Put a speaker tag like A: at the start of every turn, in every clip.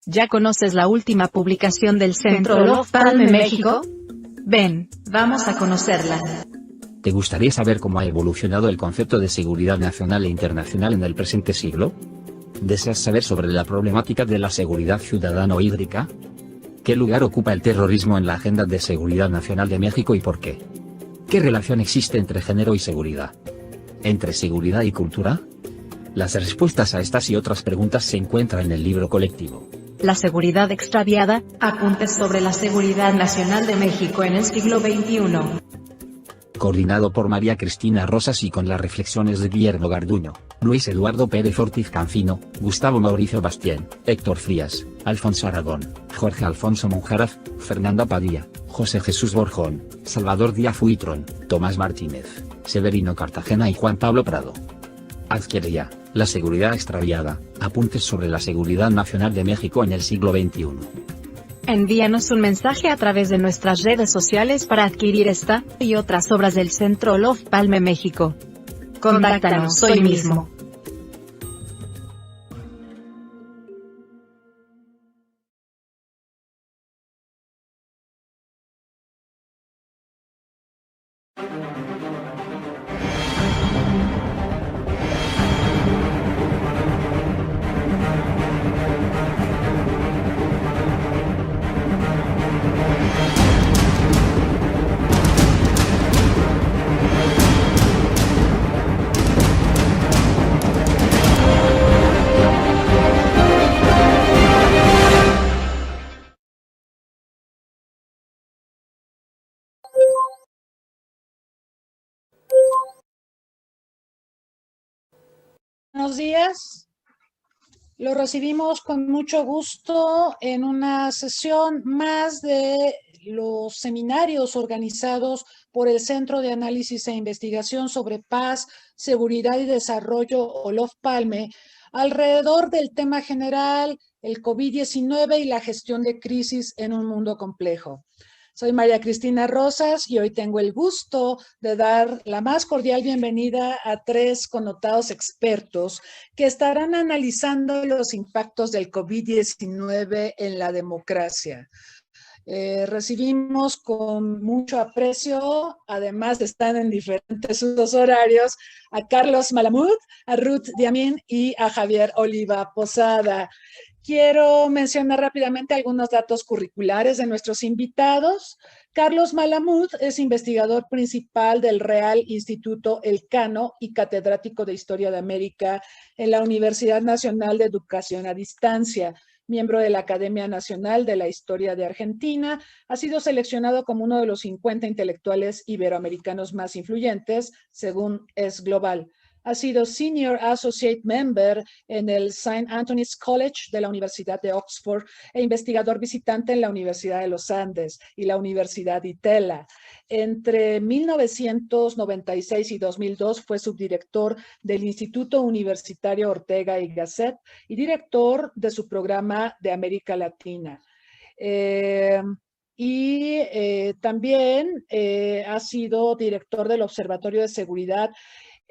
A: ¿Ya conoces la última publicación del Centro Olof Palme México? Ven, vamos a conocerla.
B: ¿Te gustaría saber cómo ha evolucionado el concepto de seguridad nacional e internacional en el presente siglo? ¿Deseas saber sobre la problemática de la seguridad ciudadana o hídrica? ¿Qué lugar ocupa el terrorismo en la agenda de seguridad nacional de México y por qué? ¿Qué relación existe entre género y seguridad? ¿Entre seguridad y cultura? Las respuestas a estas y otras preguntas se encuentran en el libro colectivo
A: La seguridad extraviada, apuntes sobre la seguridad nacional de México en el siglo XXI.
B: Coordinado por María Cristina Rosas y con las reflexiones de Guillermo Garduño, Luis Eduardo Pérez Ortiz Cancino, Gustavo Mauricio Bastien, Héctor Frías, Alfonso Aragón, Jorge Alfonso Monjaraz, Fernanda Padilla, José Jesús Borjón, Salvador Díaz Huitrón, Tomás Martínez, Severino Cartagena y Juan Pablo Prado. Adquiere ya, La seguridad extraviada, apuntes sobre la seguridad nacional de México en el siglo XXI.
A: Envíanos un mensaje a través de nuestras redes sociales para adquirir esta y otras obras del Centro Olof Palme México. Contáctanos hoy mismo.
C: Buenos días. Lo recibimos con mucho gusto en una sesión más de los seminarios organizados por el Centro de Análisis e Investigación sobre Paz, Seguridad y Desarrollo Olof Palme, alrededor del tema general, el COVID-19 y la gestión de crisis en un mundo complejo. Soy María Cristina Rosas y hoy tengo el gusto de dar la más cordial bienvenida a tres connotados expertos que estarán analizando los impactos del COVID-19 en la democracia. Recibimos con mucho aprecio, además están en diferentes usos horarios, a Carlos Malamud, a Ruth Diamín y a Javier Oliva Posada. Quiero mencionar rápidamente algunos datos curriculares de nuestros invitados. Carlos Malamud es investigador principal del Real Instituto Elcano y catedrático de Historia de América en la Universidad Nacional de Educación a Distancia. Miembro de la Academia Nacional de la Historia de Argentina, ha sido seleccionado como uno de los 50 intelectuales iberoamericanos más influyentes, según Es Global. Ha sido Senior Associate Member en el St. Anthony's College de la Universidad de Oxford e investigador visitante en la Universidad de los Andes y la Universidad de Itela. Entre 1996 y 2002 fue subdirector del Instituto Universitario Ortega y Gasset y director de su programa de América Latina. También ha sido director del Observatorio de Seguridad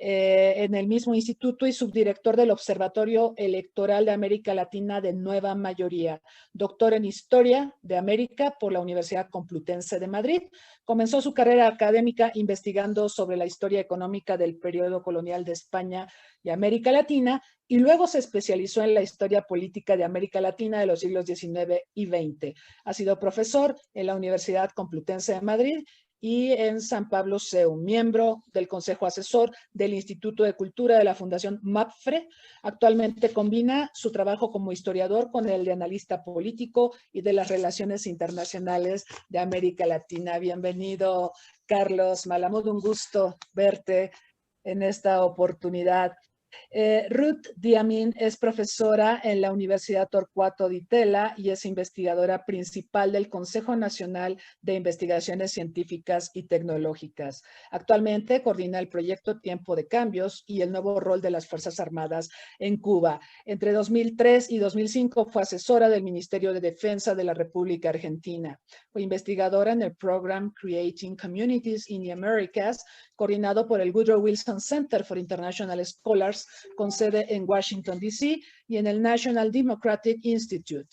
C: en el mismo instituto y subdirector del Observatorio Electoral de América Latina de Nueva Mayoría, doctor en Historia de América por la Universidad Complutense de Madrid. Comenzó su carrera académica investigando sobre la historia económica del periodo colonial de España y América Latina y luego se especializó en la historia política de América Latina de los siglos XIX y XX. Ha sido profesor en la Universidad Complutense de Madrid y en San Pablo CEU, miembro del Consejo Asesor del Instituto de Cultura de la Fundación MAPFRE. Actualmente combina su trabajo como historiador con el de analista político y de las relaciones internacionales de América Latina. Bienvenido, Carlos Malamud, un gusto verte en esta oportunidad. Ruth Diamín es profesora en la Universidad Torcuato Di Tella y es investigadora principal del Consejo Nacional de Investigaciones Científicas y Tecnológicas. Actualmente coordina el proyecto Tiempo de Cambios y el nuevo rol de las Fuerzas Armadas en Cuba. Entre 2003 y 2005 fue asesora del Ministerio de Defensa de la República Argentina. Fue investigadora en el Program Creating Communities in the Americas, coordinado por el Woodrow Wilson Center for International Scholars, con sede en Washington, D.C. y en el National Democratic Institute.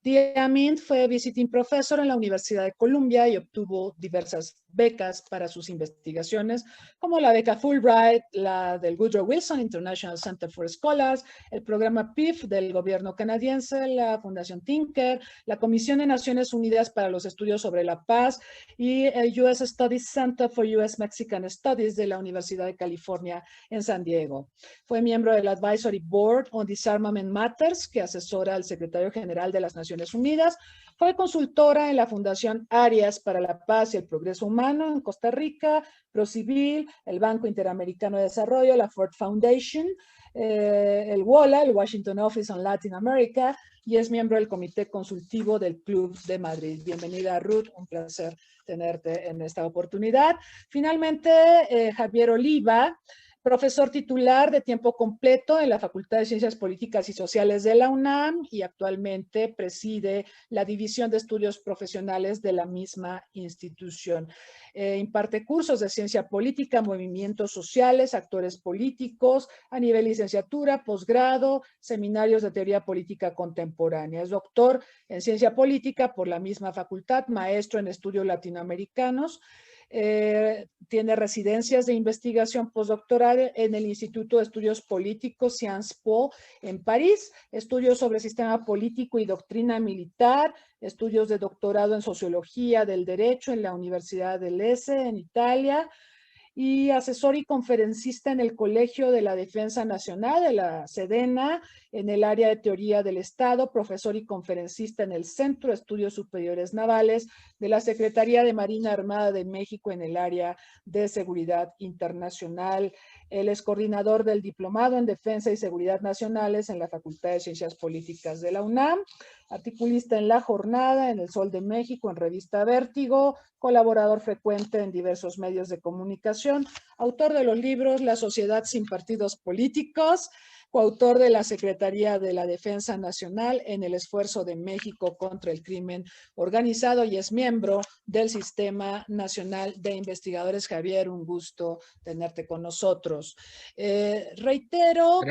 C: Diamint fue visiting professor en la Universidad de Columbia y obtuvo diversas becas para sus investigaciones, como la beca Fulbright, la del Woodrow Wilson International Center for Scholars, el programa PIF del gobierno canadiense, la Fundación Tinker, la Comisión de Naciones Unidas para los Estudios sobre la Paz y el US Studies Center for US Mexican Studies de la Universidad de California en San Diego. Fue miembro del Advisory Board on Disarmament Matters, que asesora al secretario general de las Naciones Unidas. Fue consultora en la Fundación Arias para la Paz y el Progreso Humano en Costa Rica, ProCivil, el Banco Interamericano de Desarrollo, la Ford Foundation, el WOLA, el Washington Office on Latin America, y es miembro del Comité Consultivo del Club de Madrid. Bienvenida, Ruth, un placer tenerte en esta oportunidad. Finalmente, Javier Oliva, profesor titular de tiempo completo en la Facultad de Ciencias Políticas y Sociales de la UNAM y actualmente preside la División de Estudios Profesionales de la misma institución. Imparte cursos de ciencia política, movimientos sociales, actores políticos, a nivel licenciatura, posgrado, seminarios de teoría política contemporánea. Es doctor en ciencia política por la misma facultad, maestro en estudios latinoamericanos. Tiene residencias de investigación postdoctoral en el Instituto de Estudios Políticos Sciences Po en París, estudios sobre sistema político y doctrina militar, estudios de doctorado en sociología del derecho en la Universidad del Lecce en Italia, y asesor y conferencista en el Colegio de la Defensa Nacional de la Sedena en el área de teoría del Estado, profesor y conferencista en el Centro de Estudios Superiores Navales de la Secretaría de Marina Armada de México en el área de seguridad internacional. Él es coordinador del Diplomado en Defensa y Seguridad Nacionales en la Facultad de Ciencias Políticas de la UNAM, articulista en La Jornada, en El Sol de México, en Revista Vértigo, colaborador frecuente en diversos medios de comunicación, autor de los libros La Sociedad sin Partidos Políticos, coautor de la Secretaría de la Defensa Nacional en el esfuerzo de México contra el crimen organizado y es miembro del Sistema Nacional de Investigadores. Javier, un gusto tenerte con nosotros. Reitero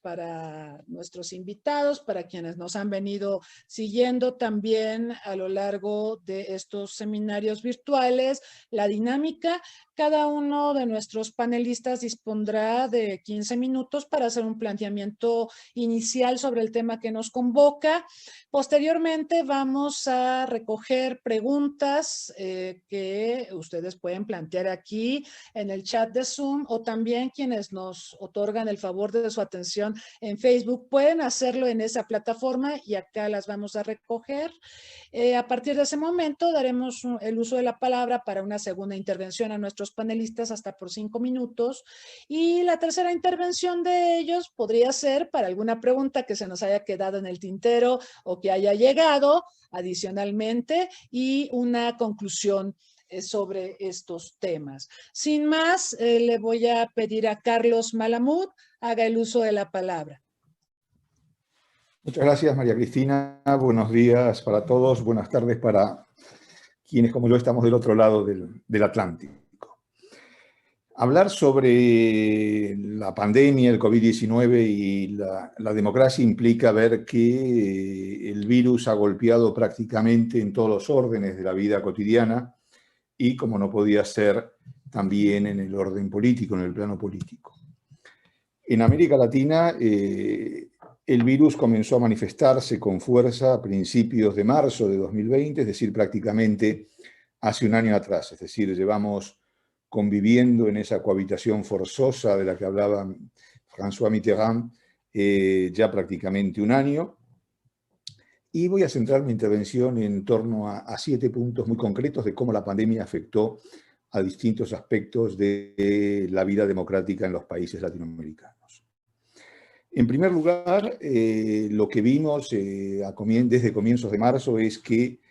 C: para nuestros invitados, para quienes nos han venido siguiendo también a lo largo de estos seminarios virtuales, la dinámica. Cada uno de nuestros panelistas dispondrá de 15 minutos para hacer un planteamiento inicial sobre el tema que nos convoca. Posteriormente vamos a recoger preguntas que ustedes pueden plantear aquí en el chat de Zoom o también quienes nos otorgan el favor de su atención en Facebook pueden hacerlo en esa plataforma y acá las vamos a recoger. A partir de ese momento daremos el uso de la palabra para una segunda intervención a nuestros panelistas hasta por 5 minutos y la tercera intervención de ellos podría ser para alguna pregunta que se nos haya quedado en el tintero o que haya llegado adicionalmente y una conclusión sobre estos temas. Sin más, le voy a pedir a Carlos Malamud haga el uso de la palabra.
D: Muchas gracias, María Cristina. Buenos días para todos. Buenas tardes para quienes, como yo, estamos del otro lado del Atlántico. Hablar sobre la pandemia, el COVID-19 y la democracia implica ver que el virus ha golpeado prácticamente en todos los órdenes de la vida cotidiana y, como no podía ser, también en el orden político, en el plano político. En América Latina, el virus comenzó a manifestarse con fuerza a principios de marzo de 2020, es decir, prácticamente hace un año atrás. Es decir, llevamos conviviendo en esa cohabitación forzosa de la que hablaba François Mitterrand ya prácticamente un año. Y voy a centrar mi intervención en torno a 7 puntos muy concretos de cómo la pandemia afectó a distintos aspectos de la vida democrática en los países latinoamericanos. En primer lugar, lo que vimos desde comienzos de marzo es que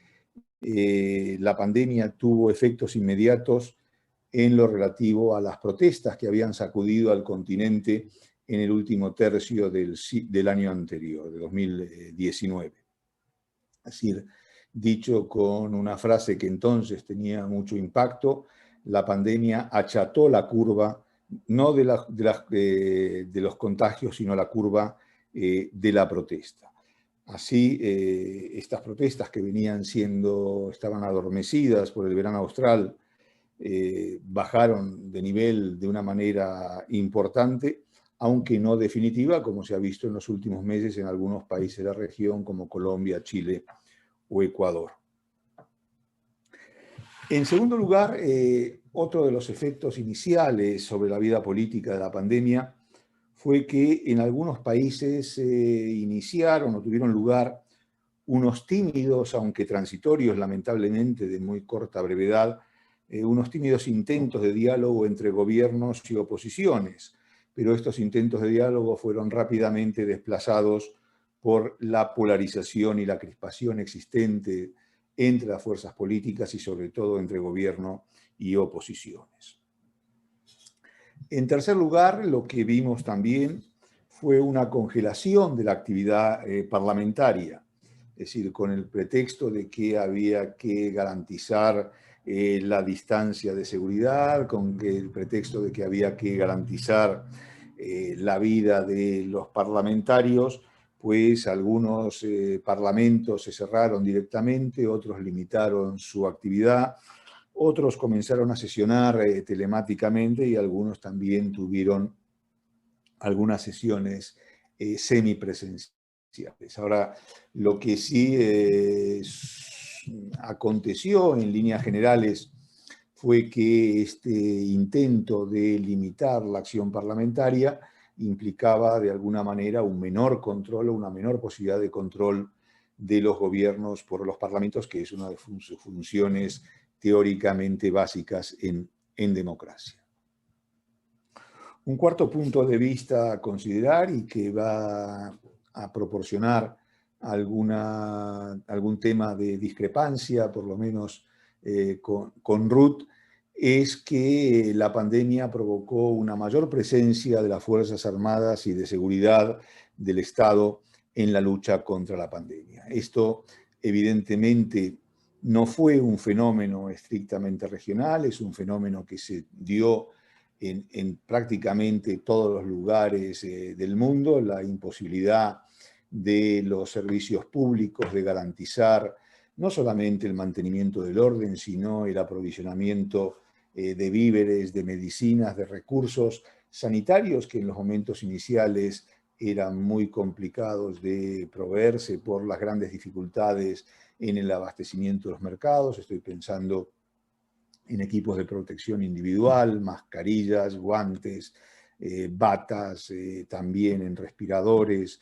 D: la pandemia tuvo efectos inmediatos en lo relativo a las protestas que habían sacudido al continente en el último tercio del año anterior, de 2019. Es decir, dicho con una frase que entonces tenía mucho impacto, la pandemia acható la curva, no de los contagios, sino la curva de la protesta. Así, estas protestas que estaban adormecidas por el verano austral, bajaron de nivel de una manera importante, aunque no definitiva, como se ha visto en los últimos meses en algunos países de la región, como Colombia, Chile o Ecuador. En segundo lugar, otro de los efectos iniciales sobre la vida política de la pandemia fue que en algunos países iniciaron o tuvieron lugar unos tímidos, aunque transitorios, lamentablemente de muy corta brevedad, unos tímidos intentos de diálogo entre gobiernos y oposiciones, pero estos intentos de diálogo fueron rápidamente desplazados por la polarización y la crispación existente entre las fuerzas políticas y sobre todo entre gobierno y oposiciones. En tercer lugar, lo que vimos también fue una congelación de la actividad parlamentaria, es decir, con el pretexto de que había que garantizar la distancia de seguridad, con el pretexto de que había que garantizar la vida de los parlamentarios, pues algunos parlamentos se cerraron directamente, otros limitaron su actividad, otros comenzaron a sesionar telemáticamente y algunos también tuvieron algunas sesiones semipresenciales. Ahora, lo que sí aconteció en líneas generales fue que este intento de limitar la acción parlamentaria implicaba de alguna manera un menor control o una menor posibilidad de control de los gobiernos por los parlamentos, que es una de sus funciones teóricamente básicas en democracia. Un cuarto punto de vista a considerar y que va a proporcionar algún tema de discrepancia, por lo menos con Ruth, es que la pandemia provocó una mayor presencia de las Fuerzas Armadas y de Seguridad del Estado en la lucha contra la pandemia. Esto, evidentemente, no fue un fenómeno estrictamente regional, es un fenómeno que se dio en prácticamente todos los lugares del mundo, la imposibilidad de los servicios públicos de garantizar no solamente el mantenimiento del orden, sino el aprovisionamiento de víveres, de medicinas, de recursos sanitarios que en los momentos iniciales eran muy complicados de proveerse por las grandes dificultades en el abastecimiento de los mercados. Estoy pensando en equipos de protección individual, mascarillas, guantes, batas, también en respiradores,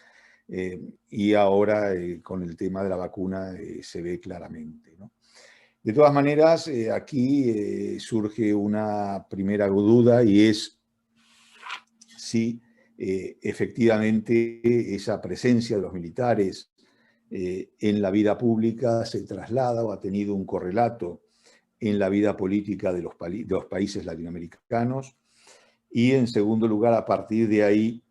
D: y ahora con el tema de la vacuna se ve claramente, ¿no? De todas maneras, aquí surge una primera duda y es si efectivamente esa presencia de los militares en la vida pública se traslada o ha tenido un correlato en la vida política de los países latinoamericanos, y en segundo lugar, a partir de ahí,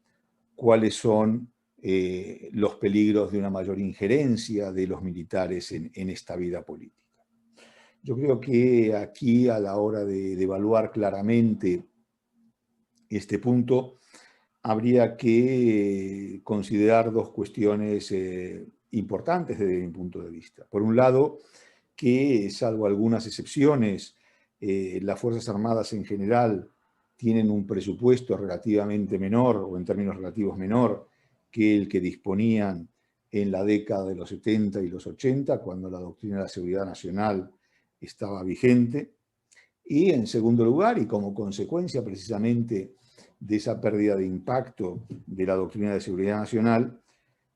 D: cuáles son los peligros de una mayor injerencia de los militares en esta vida política. Yo creo que aquí, a la hora de evaluar claramente este punto, habría que considerar dos cuestiones importantes desde mi punto de vista. Por un lado, que, salvo algunas excepciones, las Fuerzas Armadas en general tienen un presupuesto relativamente menor, o en términos relativos menor, que el que disponían en la década de los 70 y los 80, cuando la doctrina de la seguridad nacional estaba vigente. Y en segundo lugar, y como consecuencia precisamente de esa pérdida de impacto de la doctrina de seguridad nacional,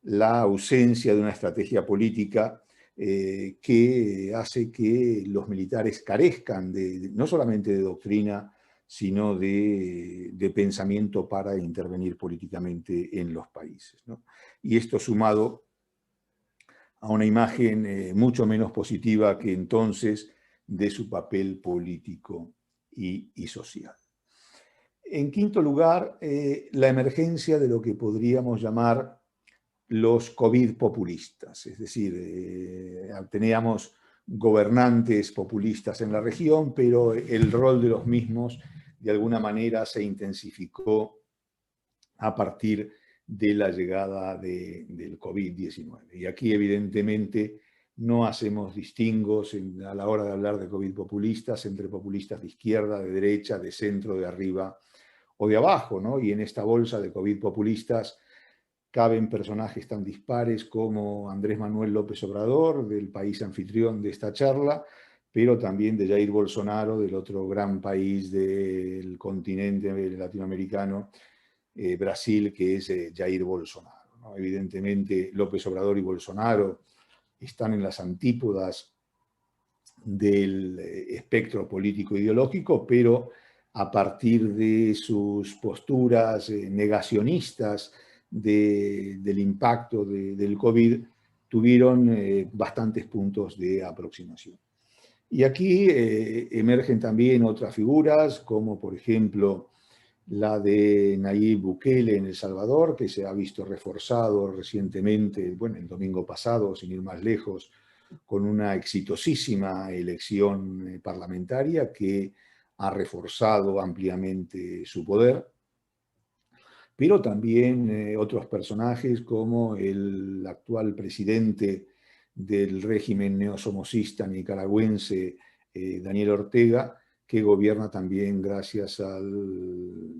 D: la ausencia de una estrategia política que hace que los militares carezcan no solamente de doctrina, sino de pensamiento para intervenir políticamente en los países, ¿no? Y esto sumado a una imagen mucho menos positiva que entonces de su papel político y social. En quinto lugar, la emergencia de lo que podríamos llamar los COVID populistas, es decir, teníamos gobernantes populistas en la región, pero el rol de los mismos de alguna manera se intensificó a partir de la llegada del COVID-19. Y aquí, evidentemente, no hacemos distingos a la hora de hablar de COVID populistas entre populistas de izquierda, de derecha, de centro, de arriba o de abajo, ¿no? Y en esta bolsa de COVID populistas caben personajes tan dispares como Andrés Manuel López Obrador, del país anfitrión de esta charla, pero también de Jair Bolsonaro, del otro gran país del continente latinoamericano, Brasil, que es Jair Bolsonaro, ¿no? Evidentemente, López Obrador y Bolsonaro están en las antípodas del espectro político ideológico, pero a partir de sus posturas negacionistas del impacto del COVID, tuvieron bastantes puntos de aproximación. Y aquí emergen también otras figuras, como por ejemplo la de Nayib Bukele en El Salvador, que se ha visto reforzado recientemente, bueno, el domingo pasado, sin ir más lejos, con una exitosísima elección parlamentaria que ha reforzado ampliamente su poder, pero también otros personajes como el actual presidente del régimen neosomocista nicaragüense, Daniel Ortega, que gobierna también gracias al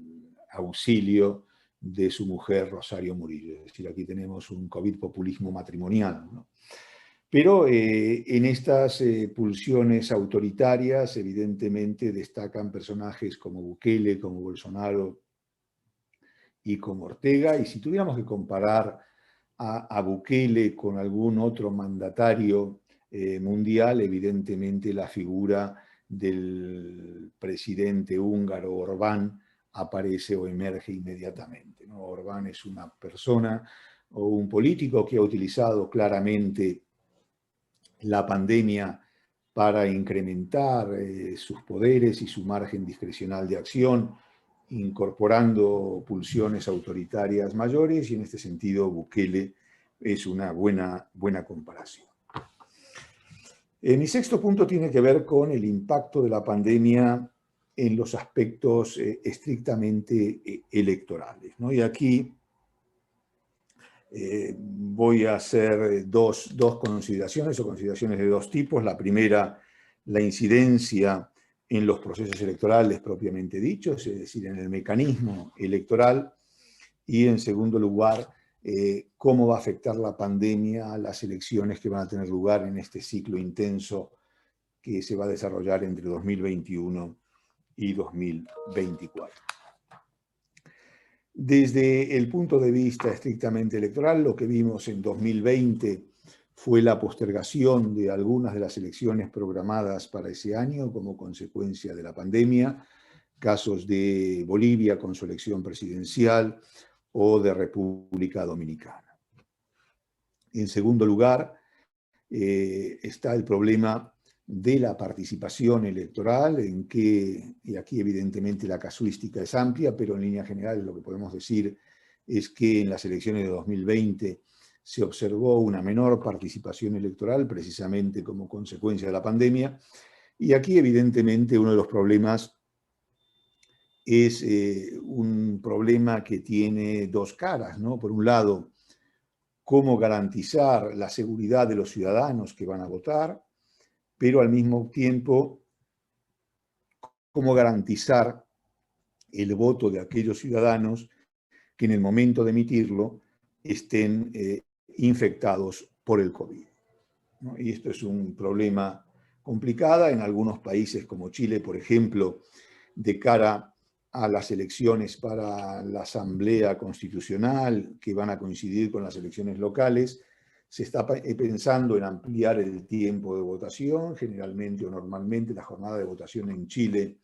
D: auxilio de su mujer Rosario Murillo. Es decir, aquí tenemos un COVID populismo matrimonial, ¿no? Pero en estas pulsiones autoritarias, evidentemente, destacan personajes como Bukele, como Bolsonaro y como Ortega. Y si tuviéramos que comparar a Bukele con algún otro mandatario mundial, evidentemente la figura del presidente húngaro Orbán aparece o emerge inmediatamente, ¿no? Orbán es una persona o un político que ha utilizado claramente la pandemia para incrementar sus poderes y su margen discrecional de acción, incorporando pulsiones autoritarias mayores, y en este sentido Bukele es una buena comparación. Mi sexto punto tiene que ver con el impacto de la pandemia en los aspectos estrictamente electorales, ¿no? Y aquí voy a hacer dos consideraciones, o consideraciones de dos tipos. La primera, la incidencia en los procesos electorales propiamente dichos, es decir, en el mecanismo electoral. Y en segundo lugar, cómo va a afectar la pandemia a las elecciones que van a tener lugar en este ciclo intenso que se va a desarrollar entre 2021 y 2024. Desde el punto de vista estrictamente electoral, lo que vimos en 2020 fue la postergación de algunas de las elecciones programadas para ese año como consecuencia de la pandemia, casos de Bolivia con su elección presidencial o de República Dominicana. En segundo lugar, está el problema de la participación electoral, en que, y aquí evidentemente la casuística es amplia, pero en líneas generales lo que podemos decir es que en las elecciones de 2020 se observó una menor participación electoral precisamente como consecuencia de la pandemia, y aquí evidentemente uno de los problemas es un problema que tiene dos caras, ¿no? Por un lado, cómo garantizar la seguridad de los ciudadanos que van a votar, pero al mismo tiempo, cómo garantizar el voto de aquellos ciudadanos que en el momento de emitirlo estén infectados por el COVID, ¿no? Y esto es un problema complicado en algunos países como Chile, por ejemplo, de cara a las elecciones para la Asamblea Constitucional, que van a coincidir con las elecciones locales. Se está pensando en ampliar el tiempo de votación. Generalmente o normalmente la jornada de votación en Chile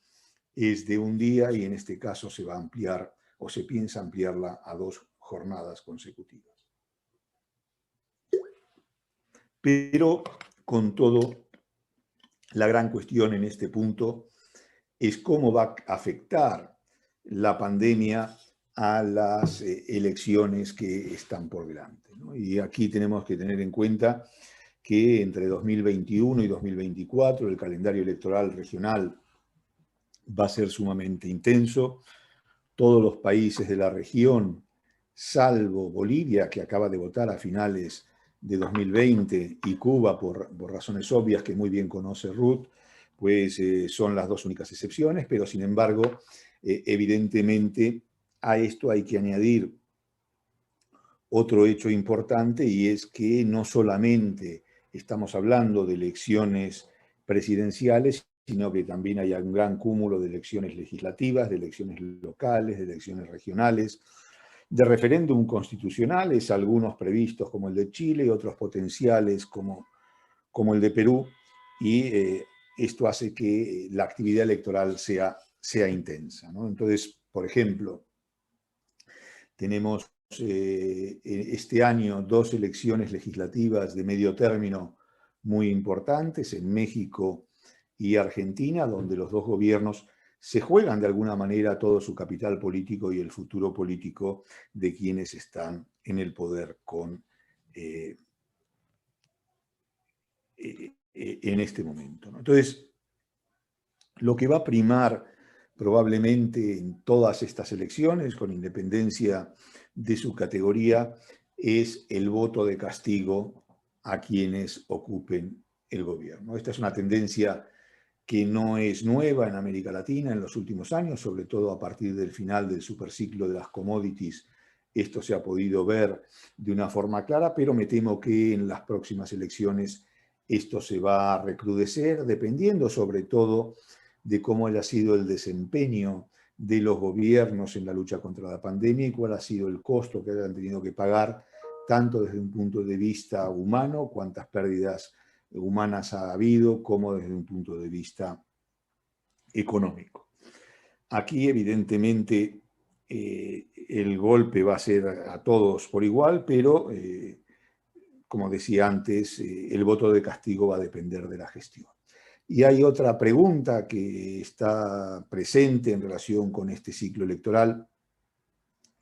D: es de un día, y en este caso se va a ampliar, o se piensa ampliarla, a 2 jornadas consecutivas. Pero con todo, la gran cuestión en este punto es cómo va a afectar la pandemia a las elecciones que están por delante, ¿no? Y aquí tenemos que tener en cuenta que entre 2021 y 2024 el calendario electoral regional va a ser sumamente intenso. Todos los países de la región salvo Bolivia, que acaba de votar a finales de 2020, y Cuba, por razones obvias que muy bien conoce Ruth, pues son las dos únicas excepciones, pero sin embargo, evidentemente a esto hay que añadir otro hecho importante, y es que no solamente estamos hablando de elecciones presidenciales, sino que también hay un gran cúmulo de elecciones legislativas, de elecciones locales, de elecciones regionales, de referéndum constitucionales, algunos previstos como el de Chile, otros potenciales como el de Perú, y esto hace que la actividad electoral sea intensa, ¿no? Entonces, por ejemplo, tenemos este año 2 elecciones legislativas de medio término muy importantes en México y Argentina, donde los dos gobiernos se juegan de alguna manera todo su capital político y el futuro político de quienes están en el poder en este momento, ¿no? Entonces, lo que va a primar probablemente en todas estas elecciones, con independencia de su categoría, es el voto de castigo a quienes ocupen el gobierno. Esta es una tendencia que no es nueva en América Latina en los últimos años, sobre todo a partir del final del superciclo de las commodities. Esto se ha podido ver de una forma clara, pero me temo que en las próximas elecciones esto se va a recrudecer, dependiendo sobre todo de cómo haya sido el desempeño de los gobiernos en la lucha contra la pandemia y cuál ha sido el costo que hayan tenido que pagar, tanto desde un punto de vista humano, cuántas pérdidas humanas ha habido, como desde un punto de vista económico. Aquí, evidentemente, el golpe va a ser a todos por igual, pero, como decía antes, el voto de castigo va a depender de la gestión. Y hay otra pregunta que está presente en relación con este ciclo electoral,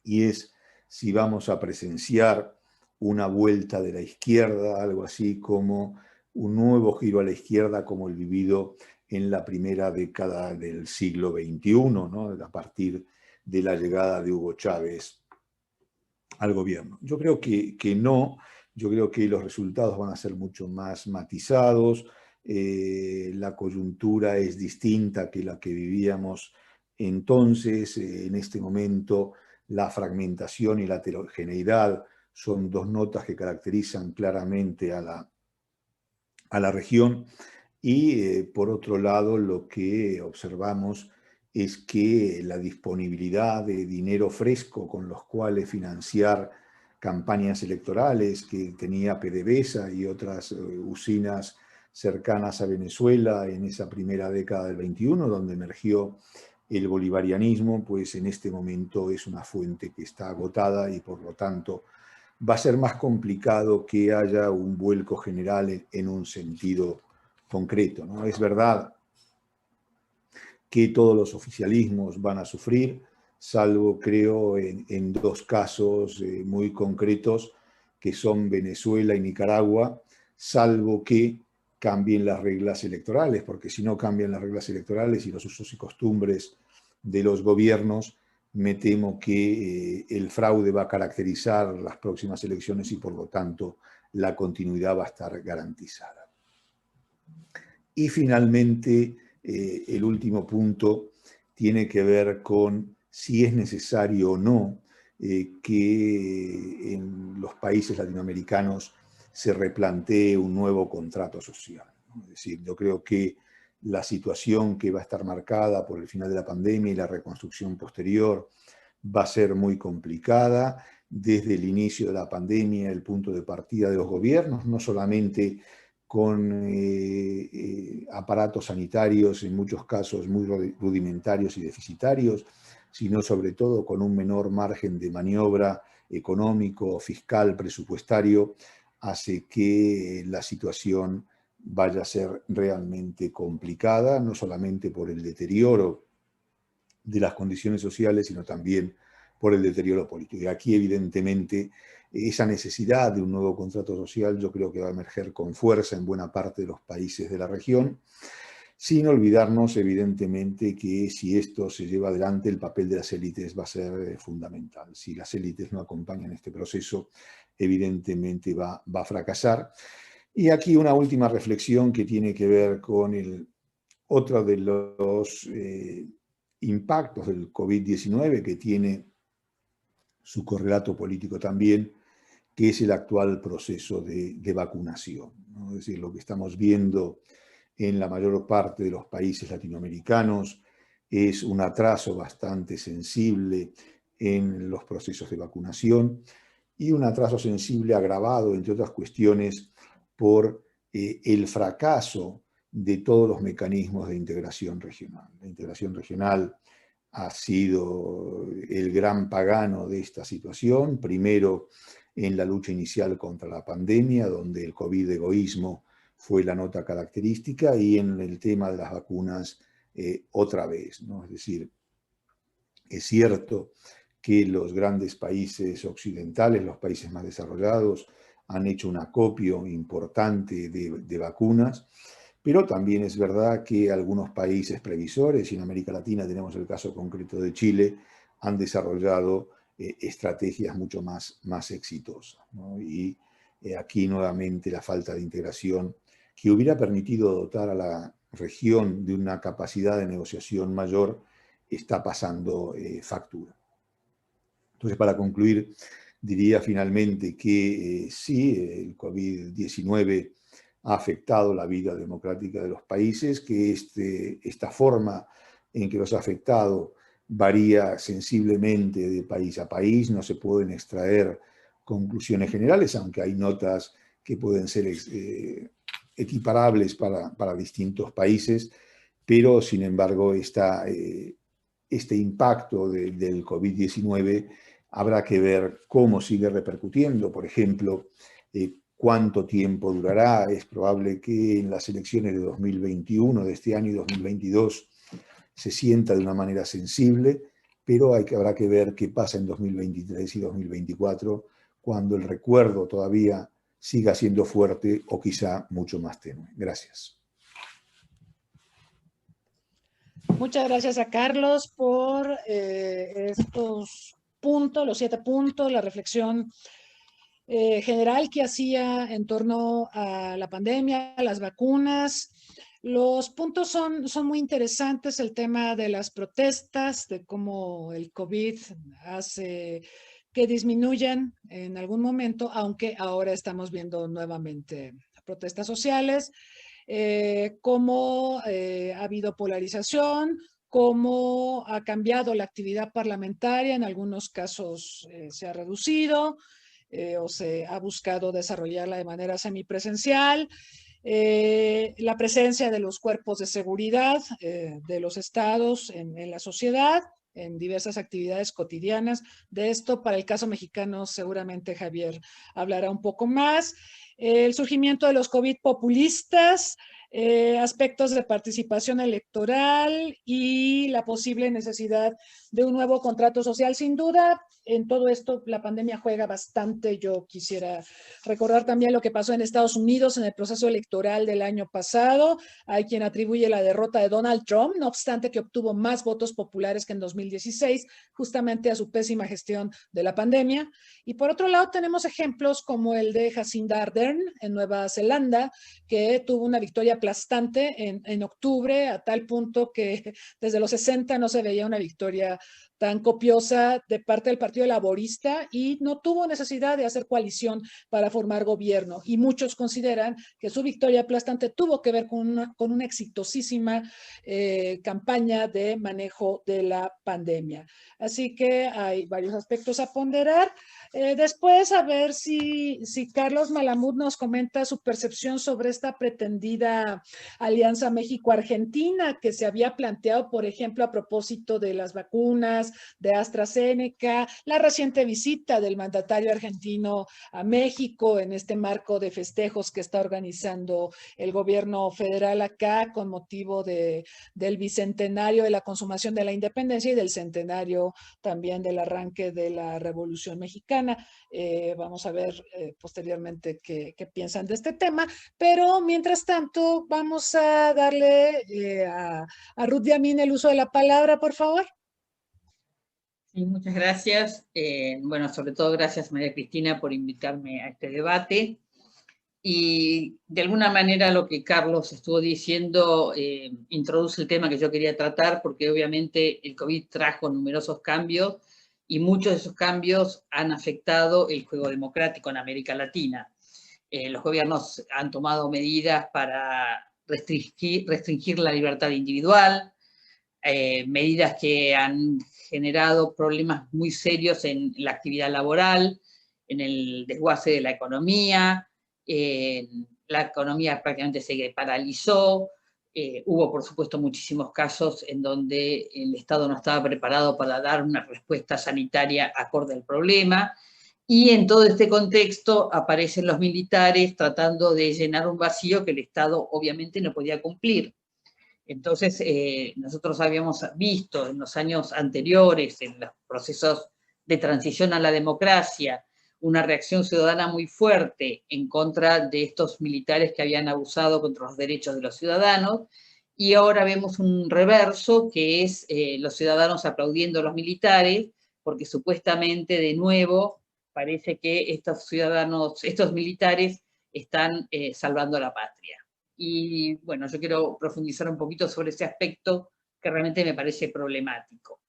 D: y es si vamos a presenciar una vuelta de la izquierda, algo así como un nuevo giro a la izquierda como el vivido en la primera década del siglo XXI, ¿no? A partir de la llegada de Hugo Chávez al gobierno. Yo creo que no, yo creo que los resultados van a ser mucho más matizados, la coyuntura es distinta que la que vivíamos entonces. En este momento la fragmentación y la heterogeneidad son dos notas que caracterizan claramente a la región, y por otro lado lo que observamos es que la disponibilidad de dinero fresco con los cuales financiar campañas electorales que tenía PDVSA y otras usinas cercanas a Venezuela en esa primera década del XXI, donde emergió el bolivarianismo, pues en este momento es una fuente que está agotada y por lo tanto va a ser más complicado que haya un vuelco general en un sentido concreto, ¿no? Es verdad que todos los oficialismos van a sufrir, salvo creo en 2 casos muy concretos, que son Venezuela y Nicaragua, salvo que cambien las reglas electorales, porque si no cambian las reglas electorales y los usos y costumbres de los gobiernos, me temo que el fraude va a caracterizar las próximas elecciones y por lo tanto la continuidad va a estar garantizada. Y finalmente, el último punto tiene que ver con si es necesario o no que en los países latinoamericanos se replantee un nuevo contrato social, ¿no? Es decir, yo creo que la situación que va a estar marcada por el final de la pandemia y la reconstrucción posterior va a ser muy complicada. Desde el inicio de la pandemia, el punto de partida de los gobiernos, no solamente con aparatos sanitarios, en muchos casos muy rudimentarios y deficitarios, sino sobre todo con un menor margen de maniobra económico, fiscal, presupuestario, hace que la situación vaya a ser realmente complicada, no solamente por el deterioro de las condiciones sociales, sino también por el deterioro político. Y aquí, evidentemente, esa necesidad de un nuevo contrato social yo creo que va a emerger con fuerza en buena parte de los países de la región. sin olvidarnos evidentemente que si esto se lleva adelante, el papel de las élites va a ser fundamental. Si las élites no acompañan este proceso, evidentemente va a fracasar. Y aquí una última reflexión que tiene que ver con otro de los impactos del COVID-19, que tiene su correlato político también, que es el actual proceso de vacunación, ¿no? Es decir, lo que estamos viendo en la mayor parte de los países latinoamericanos es un atraso bastante sensible en los procesos de vacunación y un atraso sensible agravado, entre otras cuestiones, por el fracaso de todos los mecanismos de integración regional. La integración regional ha sido el gran pagano de esta situación, primero en la lucha inicial contra la pandemia, donde el COVID egoísmo fue la nota característica, y en el tema de las vacunas otra vez, ¿no? Es decir, es cierto que los grandes países occidentales, los países más desarrollados, han hecho un acopio importante de vacunas, pero también es verdad que algunos países previsores, y en América Latina tenemos el caso concreto de Chile, han desarrollado estrategias mucho más exitosas, ¿no? Y aquí nuevamente la falta de integración, que hubiera permitido dotar a la región de una capacidad de negociación mayor, está pasando factura. Entonces, para concluir, diría finalmente que sí, el COVID-19 ha afectado la vida democrática de los países, que esta forma en que los ha afectado varía sensiblemente de país a país, no se pueden extraer conclusiones generales, aunque hay notas que pueden ser equiparables para distintos países, pero sin embargo este impacto del COVID-19 habrá que ver cómo sigue repercutiendo. Por ejemplo, cuánto tiempo durará. Es probable que en las elecciones de 2021, de este año y 2022, se sienta de una manera sensible, pero habrá que ver qué pasa en 2023 y 2024, cuando el recuerdo todavía siga siendo fuerte o quizá mucho más tenue. Gracias.
C: Muchas gracias a Carlos por estos puntos, los 7 puntos, la reflexión general que hacía en torno a la pandemia, a las vacunas. Los puntos son muy interesantes, el tema de las protestas, de cómo el COVID hace que disminuyan en algún momento, aunque ahora estamos viendo nuevamente protestas sociales, cómo ha habido polarización, cómo ha cambiado la actividad parlamentaria, en algunos casos se ha reducido o se ha buscado desarrollarla de manera semipresencial. La presencia de los cuerpos de seguridad de los estados en la sociedad, en diversas actividades cotidianas. De esto, para el caso mexicano, seguramente Javier hablará un poco más. El surgimiento de los COVID populistas, aspectos de participación electoral y la posible necesidad de un nuevo contrato social. Sin duda, en todo esto la pandemia juega bastante. Yo quisiera recordar también lo que pasó en Estados Unidos en el proceso electoral del año pasado. Hay quien atribuye la derrota de Donald Trump, no obstante que obtuvo más votos populares que en 2016, justamente a su pésima gestión de la pandemia. Y por otro lado tenemos ejemplos como el de Jacinda Ardern en Nueva Zelanda, que tuvo una victoria aplastante en octubre, a tal punto que desde los 60 no se veía una victoria tan copiosa de parte del Partido Laborista, y no tuvo necesidad de hacer coalición para formar gobierno. Y muchos consideran que su victoria aplastante tuvo que ver con una exitosísima campaña de manejo de la pandemia. Así que hay varios aspectos a ponderar. Después, a ver si Carlos Malamud nos comenta su percepción sobre esta pretendida alianza México-Argentina que se había planteado, por ejemplo, a propósito de las vacunas vacunas de AstraZeneca, la reciente visita del mandatario argentino a México en este marco de festejos que está organizando el gobierno federal acá con motivo del bicentenario de la consumación de la independencia y del centenario también del arranque de la Revolución Mexicana. Vamos a ver posteriormente qué piensan de este tema, pero mientras tanto vamos a darle a Ruth Yamín el uso de la palabra, por favor.
E: Sí, muchas gracias. Bueno, sobre todo gracias María Cristina por invitarme a este debate. Y de alguna manera lo que Carlos estuvo diciendo introduce el tema que yo quería tratar, porque obviamente el COVID trajo numerosos cambios y muchos de esos cambios han afectado el juego democrático en América Latina. Los gobiernos han tomado medidas para restringir la libertad individual, medidas que han generado problemas muy serios en la actividad laboral, en el desguace de la economía prácticamente se paralizó, hubo por supuesto muchísimos casos en donde el Estado no estaba preparado para dar una respuesta sanitaria acorde al problema, y en todo este contexto aparecen los militares tratando de llenar un vacío que el Estado obviamente no podía cumplir. Entonces, nosotros habíamos visto en los años anteriores, en los procesos de transición a la democracia, una reacción ciudadana muy fuerte en contra de estos militares que habían abusado contra los derechos de los ciudadanos, y ahora vemos un reverso, que es los ciudadanos aplaudiendo a los militares, porque supuestamente, de nuevo, parece que estos militares están salvando a la patria. Y bueno, yo quiero profundizar un poquito sobre ese aspecto que realmente me parece problemático.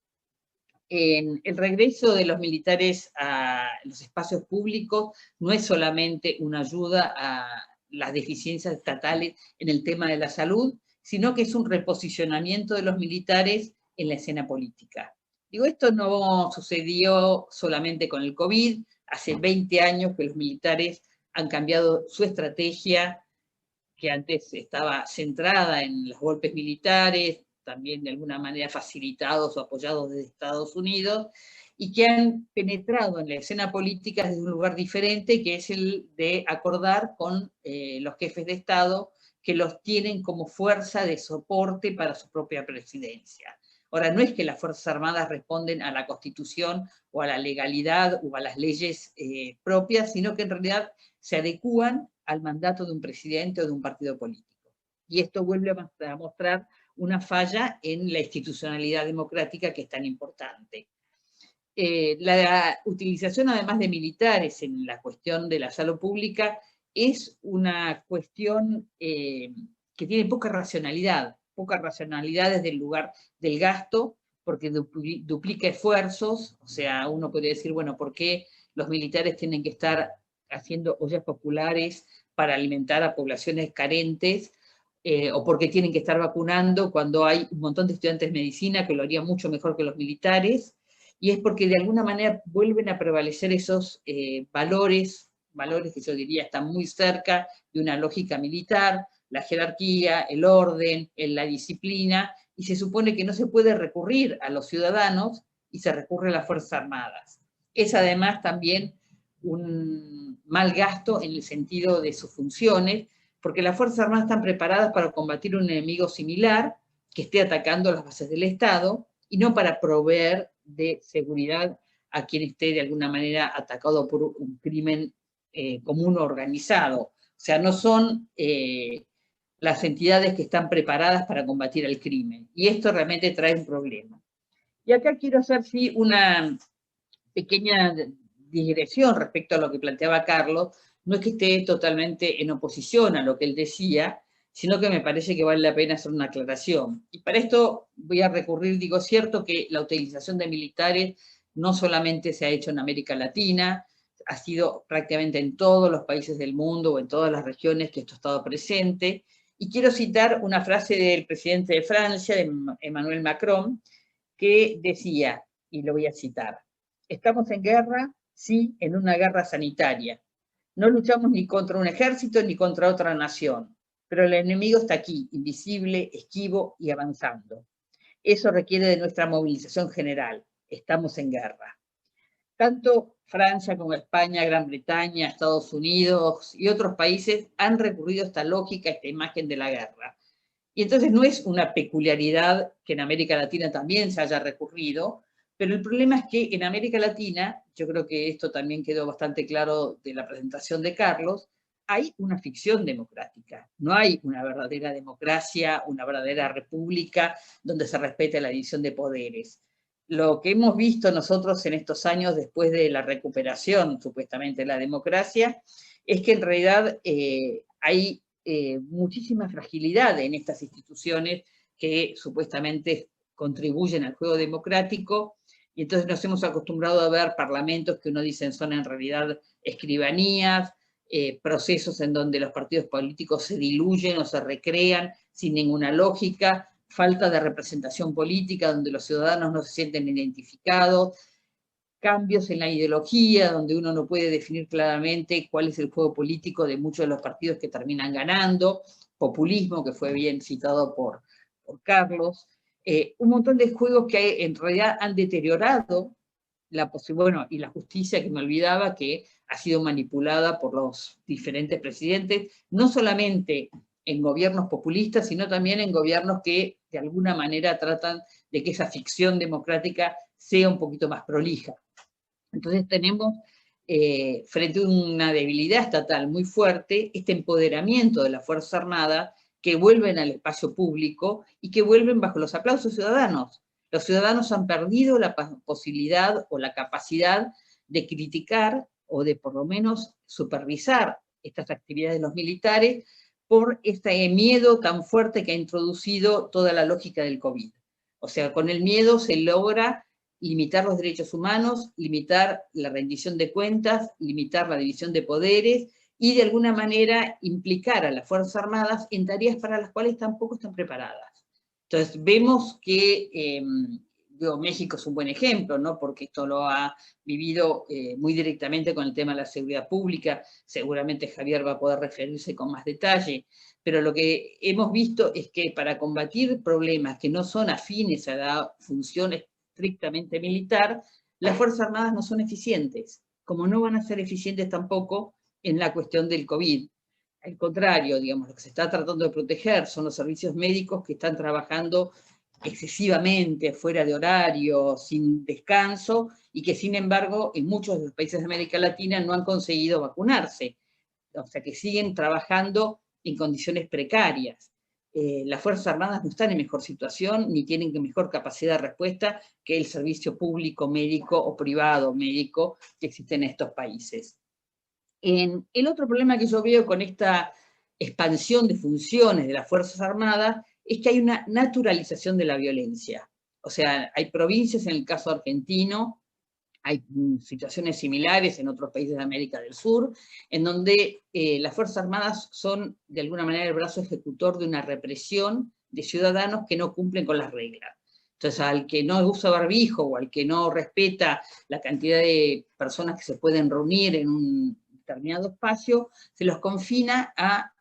E: En el regreso de los militares a los espacios públicos no es solamente una ayuda a las deficiencias estatales en el tema de la salud, sino que es un reposicionamiento de los militares en la escena política. Digo, esto no sucedió solamente con el COVID, hace 20 años que los militares han cambiado su estrategia, que antes estaba centrada en los golpes militares, también de alguna manera facilitados o apoyados desde Estados Unidos, y que han penetrado en la escena política desde un lugar diferente, que es el de acordar con los jefes de Estado, que los tienen como fuerza de soporte para su propia presidencia. Ahora, no es que las Fuerzas Armadas responden a la Constitución o a la legalidad o a las leyes propias, sino que en realidad se adecúan al mandato de un presidente o de un partido político. Y esto vuelve a mostrar una falla en la institucionalidad democrática, que es tan importante. La utilización además de militares en la cuestión de la salud pública es una cuestión que tiene poca racionalidad desde el lugar del gasto, porque duplica esfuerzos. O sea, uno puede decir, bueno, ¿por qué los militares tienen que estar haciendo ollas populares para alimentar a poblaciones carentes? O porque tienen que estar vacunando cuando hay un montón de estudiantes de medicina que lo harían mucho mejor que los militares, y es porque de alguna manera vuelven a prevalecer esos valores que yo diría están muy cerca de una lógica militar, la jerarquía, el orden, la disciplina, y se supone que no se puede recurrir a los ciudadanos y se recurre a las Fuerzas Armadas. Es además también un mal gasto en el sentido de sus funciones, porque las Fuerzas Armadas están preparadas para combatir un enemigo similar que esté atacando las bases del Estado, y no para proveer de seguridad a quien esté de alguna manera atacado por un crimen común o organizado. O sea, no son las entidades que están preparadas para combatir el crimen. Y esto realmente trae un problema. Y acá quiero hacer sí una pequeña digresión respecto a lo que planteaba Carlos. No es que esté totalmente en oposición a lo que él decía, sino que me parece que vale la pena hacer una aclaración. Y para esto voy a recurrir, digo, es cierto que la utilización de militares no solamente se ha hecho en América Latina, ha sido prácticamente en todos los países del mundo o en todas las regiones que esto ha estado presente. Y quiero citar una frase del presidente de Francia, de Emmanuel Macron, que decía, y lo voy a citar: estamos en guerra, sí, en una guerra sanitaria. No luchamos ni contra un ejército ni contra otra nación, pero el enemigo está aquí, invisible, esquivo y avanzando. Eso requiere de nuestra movilización general. estamos en guerra. Tanto Francia como España, Gran Bretaña, Estados Unidos y otros países han recurrido a esta lógica, a esta imagen de la guerra. Y entonces no es una peculiaridad que en América Latina también se haya recurrido, pero el problema es que en América Latina, yo creo que esto también quedó bastante claro de la presentación de Carlos, hay una ficción democrática. No hay una verdadera democracia, una verdadera república donde se respete la división de poderes. Lo que hemos visto nosotros en estos años después de la recuperación, supuestamente, de la democracia, es que en realidad hay muchísima fragilidad en estas instituciones que supuestamente contribuyen al juego democrático, y entonces nos hemos acostumbrado a ver parlamentos que uno dice son en realidad escribanías, procesos en donde los partidos políticos se diluyen o se recrean sin ninguna lógica, falta de representación política donde los ciudadanos no se sienten identificados, cambios en la ideología donde uno no puede definir claramente cuál es el juego político de muchos de los partidos que terminan ganando, populismo, que fue bien citado por Carlos, un montón de juegos que en realidad han deteriorado la posibilidad, y la justicia, que me olvidaba, que ha sido manipulada por los diferentes presidentes, no solamente en gobiernos populistas, sino también en gobiernos que de alguna manera tratan de que esa ficción democrática sea un poquito más prolija. Entonces tenemos, frente a una debilidad estatal muy fuerte, este empoderamiento de la Fuerza Armada que vuelven al espacio público y que vuelven bajo los aplausos ciudadanos. Los ciudadanos han perdido la posibilidad o la capacidad de criticar o de por lo menos supervisar estas actividades de los militares por este miedo tan fuerte que ha introducido toda la lógica del COVID. O sea, con el miedo se logra limitar los derechos humanos, limitar la rendición de cuentas, limitar la división de poderes y de alguna manera implicar a las Fuerzas Armadas en tareas para las cuales tampoco están preparadas. Entonces vemos que México es un buen ejemplo, ¿no? Porque esto lo ha vivido muy directamente con el tema de la seguridad pública. Seguramente Javier va a poder referirse con más detalle, pero lo que hemos visto es que para combatir problemas que no son afines a la función estrictamente militar, las Fuerzas Armadas no son eficientes, como no van a ser eficientes tampoco en la cuestión del COVID. Al contrario, digamos, lo que se está tratando de proteger son los servicios médicos que están trabajando excesivamente, fuera de horario, sin descanso, y que sin embargo en muchos de los países de América Latina no han conseguido vacunarse. O sea que siguen trabajando en condiciones precarias. Las Fuerzas Armadas no están en mejor situación, ni tienen mejor capacidad de respuesta que el servicio público médico o privado médico que existe en estos países. El otro problema que yo veo con esta expansión de funciones de las Fuerzas Armadas es que hay una naturalización de la violencia. O sea, hay provincias, en el caso argentino, hay situaciones similares en otros países de América del Sur, en donde las Fuerzas Armadas son, de alguna manera, el brazo ejecutor de una represión de ciudadanos que no cumplen con las reglas. Entonces, al que no usa barbijo o al que no respeta la cantidad de personas que se pueden reunir en un determinado espacio, se los confina a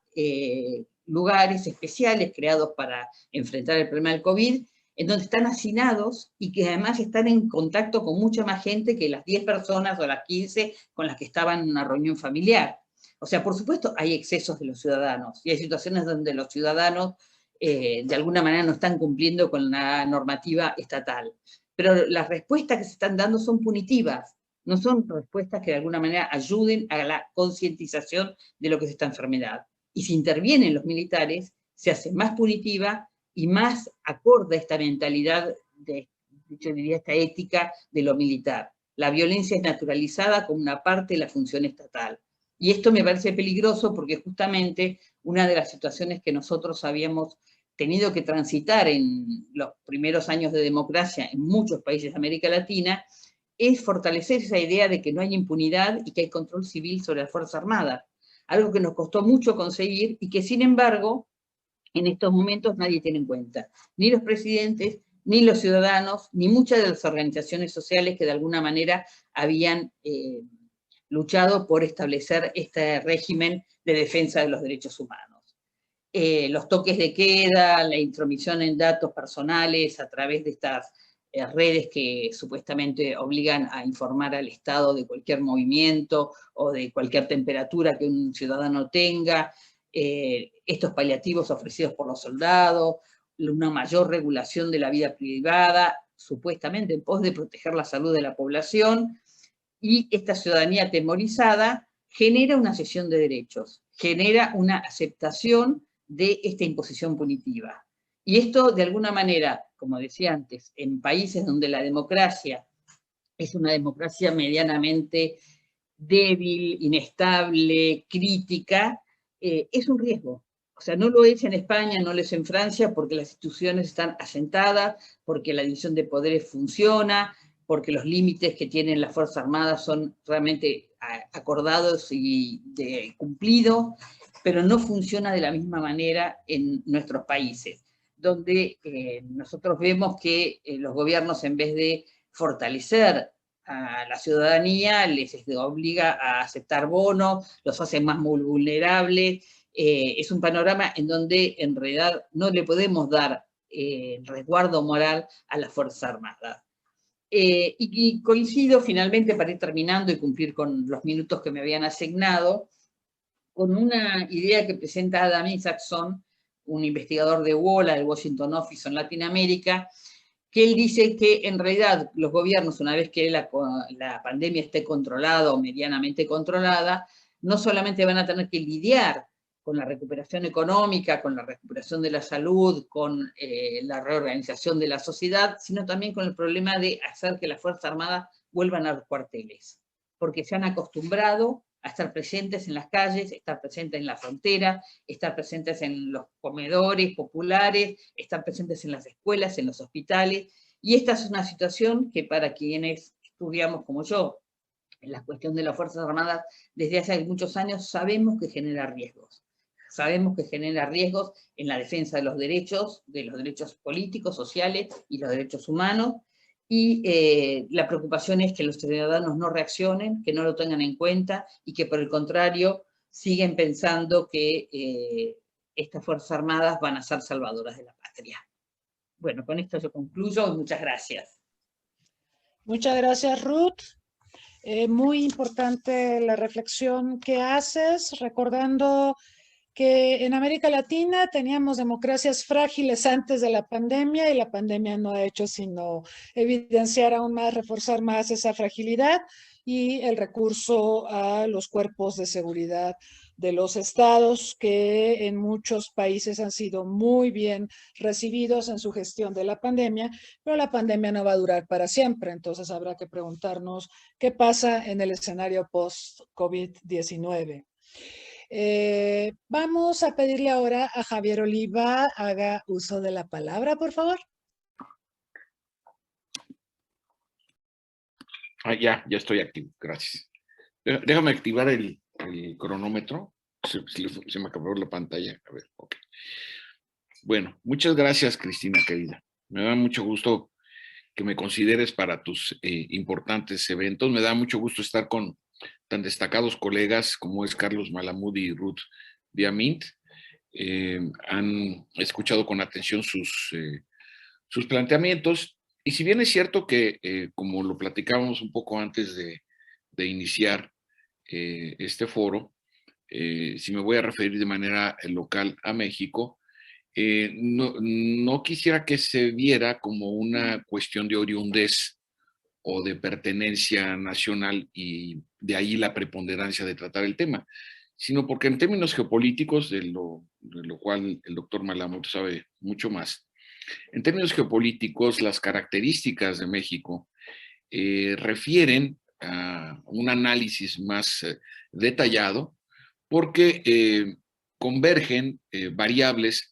E: lugares especiales creados para enfrentar el problema del COVID, en donde están hacinados y que además están en contacto con mucha más gente que las 10 personas o las 15 con las que estaban en una reunión familiar. O sea, por supuesto, hay excesos de los ciudadanos y hay situaciones donde los ciudadanos de alguna manera no están cumpliendo con la normativa estatal. Pero las respuestas que se están dando son punitivas, no son respuestas que de alguna manera ayuden a la concientización de lo que es esta enfermedad. Y si intervienen los militares, se hace más punitiva y más acorde a esta mentalidad, yo diría esta ética de lo militar. La violencia es naturalizada como una parte de la función estatal. Y esto me parece peligroso porque justamente una de las situaciones que nosotros habíamos tenido que transitar en los primeros años de democracia en muchos países de América Latina es fortalecer esa idea de que no hay impunidad y que hay control civil sobre las Fuerzas Armadas. Algo que nos costó mucho conseguir y que sin embargo en estos momentos nadie tiene en cuenta. Ni los presidentes, ni los ciudadanos, ni muchas de las organizaciones sociales que de alguna manera habían luchado por establecer este régimen de defensa de los derechos humanos. Los toques de queda, la intromisión en datos personales a través de estas redes que supuestamente obligan a informar al Estado de cualquier movimiento o de cualquier temperatura que un ciudadano tenga, estos paliativos ofrecidos por los soldados, una mayor regulación de la vida privada, supuestamente en pos de proteger la salud de la población, y esta ciudadanía atemorizada genera una cesión de derechos, genera una aceptación de esta imposición punitiva. Y esto, de alguna manera, como decía antes, en países donde la democracia es una democracia medianamente débil, inestable, crítica, es un riesgo. O sea, no lo es en España, no lo es en Francia, porque las instituciones están asentadas, porque la división de poderes funciona, porque los límites que tienen las Fuerzas Armadas son realmente acordados y cumplidos, pero no funciona de la misma manera en nuestros países, donde nosotros vemos que los gobiernos, en vez de fortalecer a la ciudadanía, les obliga a aceptar bonos, los hace más vulnerables. Es un panorama en donde en realidad no le podemos dar resguardo moral a las Fuerzas Armadas. Y coincido finalmente, para ir terminando y cumplir con los minutos que me habían asignado, con una idea que presenta Adam Isaacson, un investigador de WOLA, del Washington Office en Latinoamérica, que él dice que en realidad los gobiernos, una vez que la pandemia esté controlada o medianamente controlada, no solamente van a tener que lidiar con la recuperación económica, con la recuperación de la salud, con la reorganización de la sociedad, sino también con el problema de hacer que las Fuerzas Armadas vuelvan a los cuarteles, porque se han acostumbrado a estar presentes en las calles, estar presentes en la frontera, estar presentes en los comedores populares, estar presentes en las escuelas, en los hospitales, y esta es una situación que para quienes estudiamos como yo en la cuestión de las Fuerzas Armadas desde hace muchos años, sabemos que genera riesgos. Sabemos que genera riesgos en la defensa de los derechos políticos, sociales y los derechos humanos, y la preocupación es que los ciudadanos no reaccionen, que no lo tengan en cuenta, y que por el contrario siguen pensando que estas Fuerzas Armadas van a ser salvadoras de la patria. Bueno, con esto yo concluyo. Muchas gracias.
C: Muchas gracias, Ruth. Muy importante la reflexión que haces, recordando que en América Latina teníamos democracias frágiles antes de la pandemia, y la pandemia no ha hecho sino evidenciar aún más, reforzar más esa fragilidad y el recurso a los cuerpos de seguridad de los estados, que en muchos países han sido muy bien recibidos en su gestión de la pandemia, pero la pandemia no va a durar para siempre, entonces habrá que preguntarnos qué pasa en el escenario post-COVID-19. Vamos a pedirle ahora a Javier Oliva haga uso de la palabra, por favor.
F: Ya estoy activo, gracias. Déjame activar el cronómetro. Se me acabó la pantalla. A ver, ok. Bueno, muchas gracias, Cristina, querida. Me da mucho gusto que me consideres para tus importantes eventos. Me da mucho gusto estar con tan destacados colegas como es Carlos Malamud y Ruth Diamint. Han escuchado con atención sus planteamientos, y si bien es cierto que, como lo platicábamos un poco antes de iniciar este foro, si me voy a referir de manera local a México, no quisiera que se viera como una cuestión de oriundez o de pertenencia nacional, y de ahí la preponderancia de tratar el tema, sino porque en términos geopolíticos, de lo cual el doctor Malamud sabe mucho más, en términos geopolíticos, las características de México refieren a un análisis más detallado, porque convergen variables,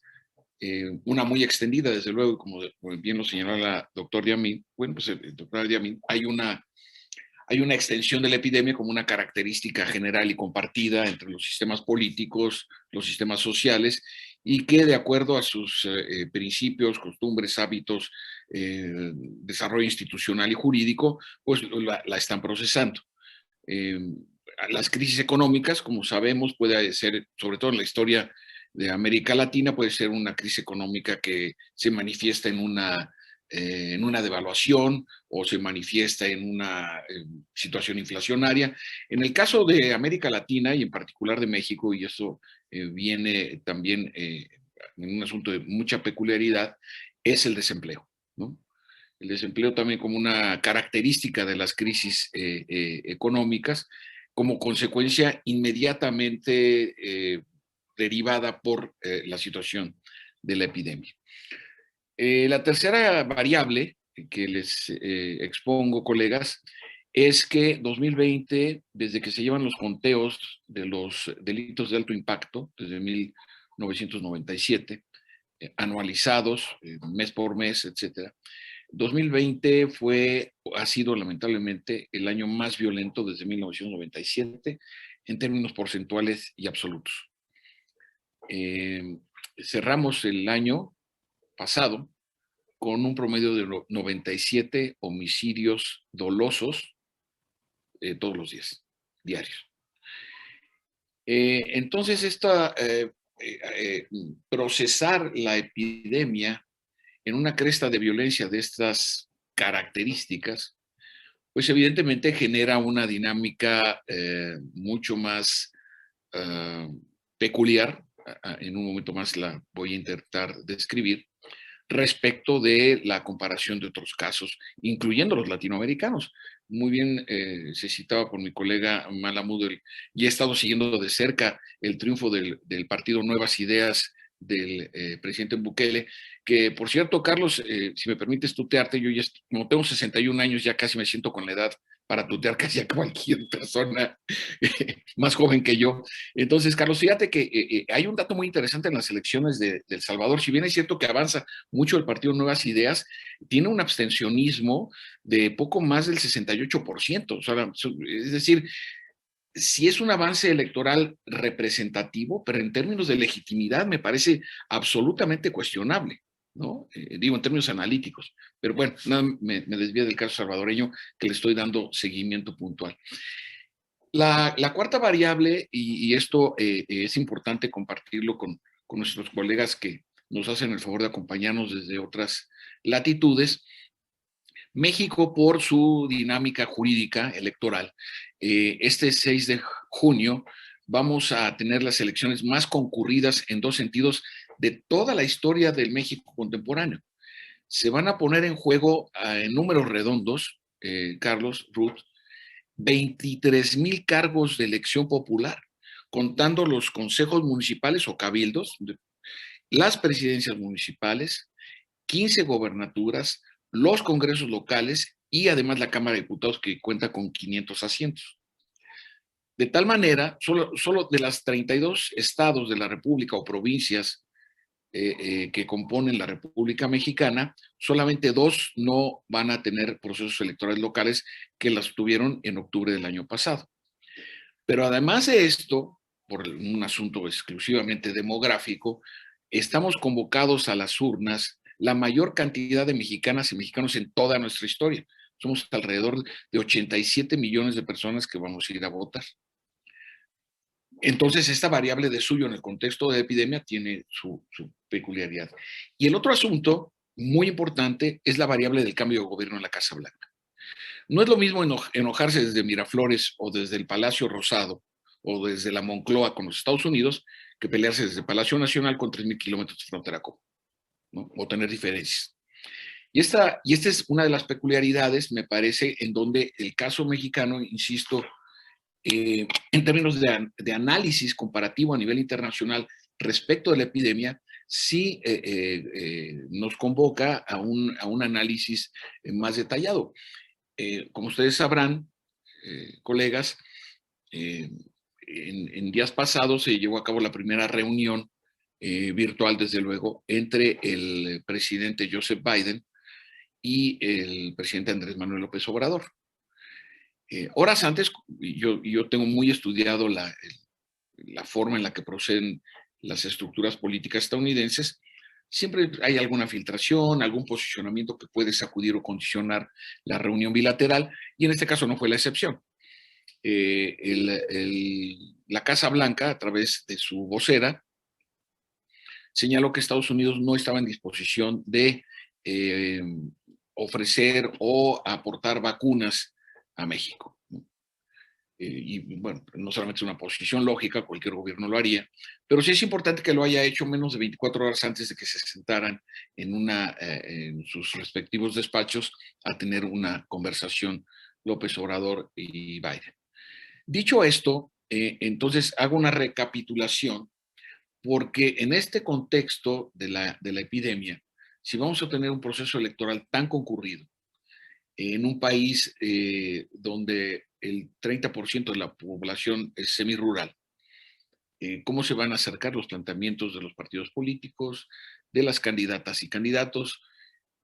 F: una muy extendida, desde luego, como bien lo señaló la doctora Diamint. Bueno, pues el doctor Diamint, hay una extensión de la epidemia como una característica general y compartida entre los sistemas políticos, los sistemas sociales, y que de acuerdo a sus principios, costumbres, hábitos, desarrollo institucional y jurídico, pues la están procesando. Las crisis económicas, como sabemos, puede ser, sobre todo en la historia de América Latina, puede ser una crisis económica que se manifiesta en una en una devaluación o se manifiesta en una situación inflacionaria. En el caso de América Latina y en particular de México, y eso viene también en un asunto de mucha peculiaridad, es el desempleo, ¿no? El desempleo también como una característica de las crisis económicas, como consecuencia inmediatamente derivada por la situación de la epidemia. La tercera variable que les expongo, colegas, es que 2020, desde que se llevan los conteos de los delitos de alto impacto, desde 1997, anualizados, mes por mes, etcétera, 2020 ha sido lamentablemente el año más violento desde 1997 en términos porcentuales y absolutos. Cerramos el año pasado con un promedio de 97 homicidios dolosos todos los días, diarios. Entonces, procesar la epidemia en una cresta de violencia de estas características, pues evidentemente genera una dinámica mucho más peculiar, en un momento más la voy a intentar describir, respecto de la comparación de otros casos, incluyendo los latinoamericanos. Muy bien se citaba por mi colega Malamud, y he estado siguiendo de cerca el triunfo del partido Nuevas Ideas del presidente Bukele, que por cierto, Carlos, si me permites tutearte, yo ya, como tengo 61 años, ya casi me siento con la edad para tutear casi a cualquier persona más joven que yo. Entonces, Carlos, fíjate que hay un dato muy interesante en las elecciones de El Salvador. Si bien es cierto que avanza mucho el partido Nuevas Ideas, tiene un abstencionismo de poco más del 68%. O sea, es decir, sí es un avance electoral representativo, pero en términos de legitimidad me parece absolutamente cuestionable, ¿no? Digo, en términos analíticos. Pero bueno, nada, me desvío del caso salvadoreño, que le estoy dando seguimiento puntual. La cuarta variable, y esto es importante compartirlo con nuestros colegas que nos hacen el favor de acompañarnos desde otras latitudes, México, por su dinámica jurídica electoral, este 6 de junio vamos a tener las elecciones más concurridas en dos sentidos de toda la historia del México contemporáneo. Se van a poner en juego en números redondos, Carlos, Ruth, 23,000 cargos de elección popular, contando los consejos municipales o cabildos, las presidencias municipales, 15 gobernaturas, los congresos locales y además la Cámara de Diputados, que cuenta con 500 asientos. De tal manera, solo de las 32 estados de la República o provincias que componen la República Mexicana, solamente 2 no van a tener procesos electorales locales, que las tuvieron en octubre del año pasado. Pero además de esto, por un asunto exclusivamente demográfico, estamos convocados a las urnas la mayor cantidad de mexicanas y mexicanos en toda nuestra historia. Somos alrededor de 87 millones de personas que vamos a ir a votar. Entonces, esta variable de suyo en el contexto de epidemia tiene su peculiaridad. Y el otro asunto muy importante es la variable del cambio de gobierno en la Casa Blanca. No es lo mismo enojarse desde Miraflores o desde el Palacio Rosado o desde la Moncloa con los Estados Unidos que pelearse desde el Palacio Nacional con 3,000 kilómetros de frontera común, ¿no? O tener diferencias. Y esta es una de las peculiaridades, me parece, en donde el caso mexicano, insisto, en términos de análisis comparativo a nivel internacional respecto de la epidemia, sí nos convoca a un análisis más detallado. Como ustedes sabrán, colegas, en días pasados se llevó a cabo la primera reunión virtual, desde luego, entre el presidente Joseph Biden y el presidente Andrés Manuel López Obrador. Horas antes, yo tengo muy estudiado la forma en la que proceden las estructuras políticas estadounidenses. Siempre hay alguna filtración, algún posicionamiento que puede sacudir o condicionar la reunión bilateral, y en este caso no fue la excepción. La Casa Blanca, a través de su vocera, señaló que Estados Unidos no estaba en disposición de ofrecer o aportar vacunas a México. Y bueno, no solamente es una posición lógica, cualquier gobierno lo haría, pero sí es importante que lo haya hecho menos de 24 horas antes de que se sentaran en sus respectivos despachos a tener una conversación López Obrador y Biden. Dicho esto, entonces hago una recapitulación, porque en este contexto de la epidemia, si vamos a tener un proceso electoral tan concurrido, en un país donde el 30% de la población es semirural, ¿cómo se van a acercar los planteamientos de los partidos políticos, de las candidatas y candidatos?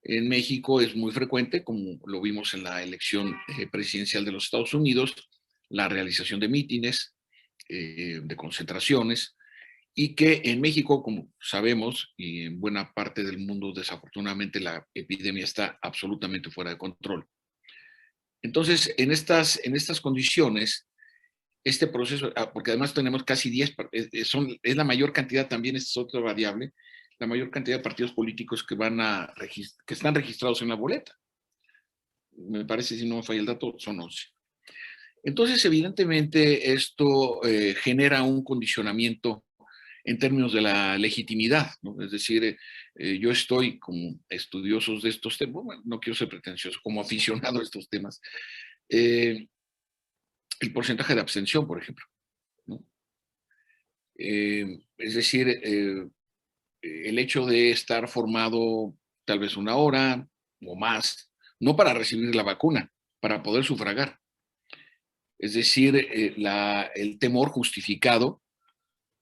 F: En México es muy frecuente, como lo vimos en la elección presidencial de los Estados Unidos, la realización de mítines, de concentraciones, y que en México, como sabemos, y en buena parte del mundo, desafortunadamente, la epidemia está absolutamente fuera de control. Entonces, en estas condiciones, este proceso, porque además tenemos casi 10, es la mayor cantidad también, esta es otra variable, la mayor cantidad de partidos políticos que están registrados en la boleta. Me parece, si no me falla el dato, son 11. Entonces, evidentemente, esto genera un condicionamiento en términos de la legitimidad, ¿no? Es decir, yo estoy como estudiosos de estos temas, bueno, no quiero ser pretencioso, como aficionado a estos temas, el porcentaje de abstención, por ejemplo, ¿no? Es decir, el hecho de estar formado tal vez una hora o más, no para recibir la vacuna, para poder sufragar. Es decir, el temor justificado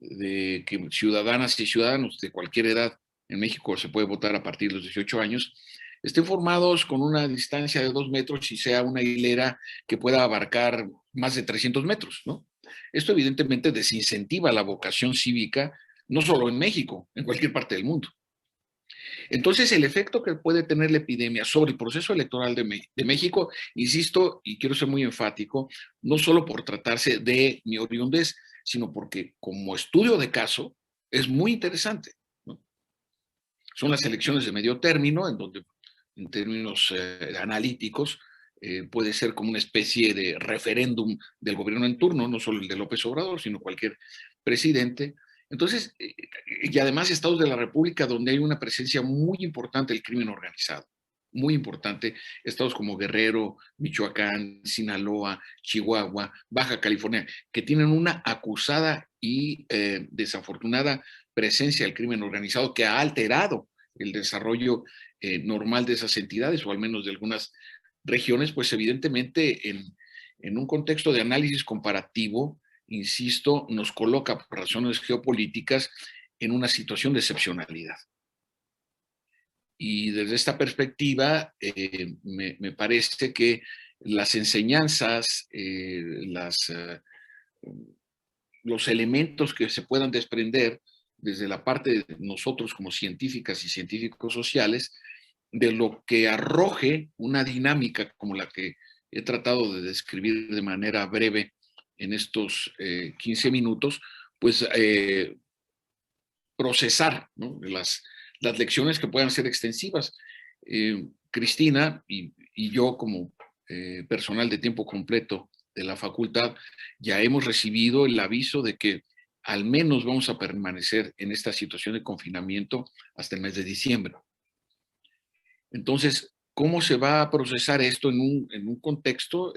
F: de que ciudadanas y ciudadanos de cualquier edad, en México se puede votar a partir de los 18 años, estén formados con una distancia de 2 metros y sea una hilera que pueda abarcar más de 300 metros, ¿no? Esto evidentemente desincentiva la vocación cívica, no solo en México, en cualquier parte del mundo. Entonces, el efecto que puede tener la epidemia sobre el proceso electoral de México, insisto, y quiero ser muy enfático, no solo por tratarse de mi oriundez, sino porque como estudio de caso es muy interesante, ¿no? Son las elecciones de medio término, en donde, en términos analíticos, puede ser como una especie de referéndum del gobierno en turno, no solo el de López Obrador, sino cualquier presidente. Entonces, y además estados de la República donde hay una presencia muy importante del crimen organizado, muy importante, estados como Guerrero, Michoacán, Sinaloa, Chihuahua, Baja California, que tienen una acusada y desafortunada presencia del crimen organizado que ha alterado el desarrollo normal de esas entidades, o al menos de algunas regiones, pues evidentemente en un contexto de análisis comparativo, insisto, nos coloca por razones geopolíticas en una situación de excepcionalidad. Y desde esta perspectiva, me parece que las enseñanzas, los elementos que se puedan desprender desde la parte de nosotros como científicas y científicos sociales, de lo que arroje una dinámica como la que he tratado de describir de manera breve en estos 15 minutos, pues procesar, ¿no?, las lecciones que puedan ser extensivas. Cristina y yo como personal de tiempo completo de la facultad ya hemos recibido el aviso de que al menos vamos a permanecer en esta situación de confinamiento hasta el mes de diciembre. Entonces, ¿cómo se va a procesar esto en un contexto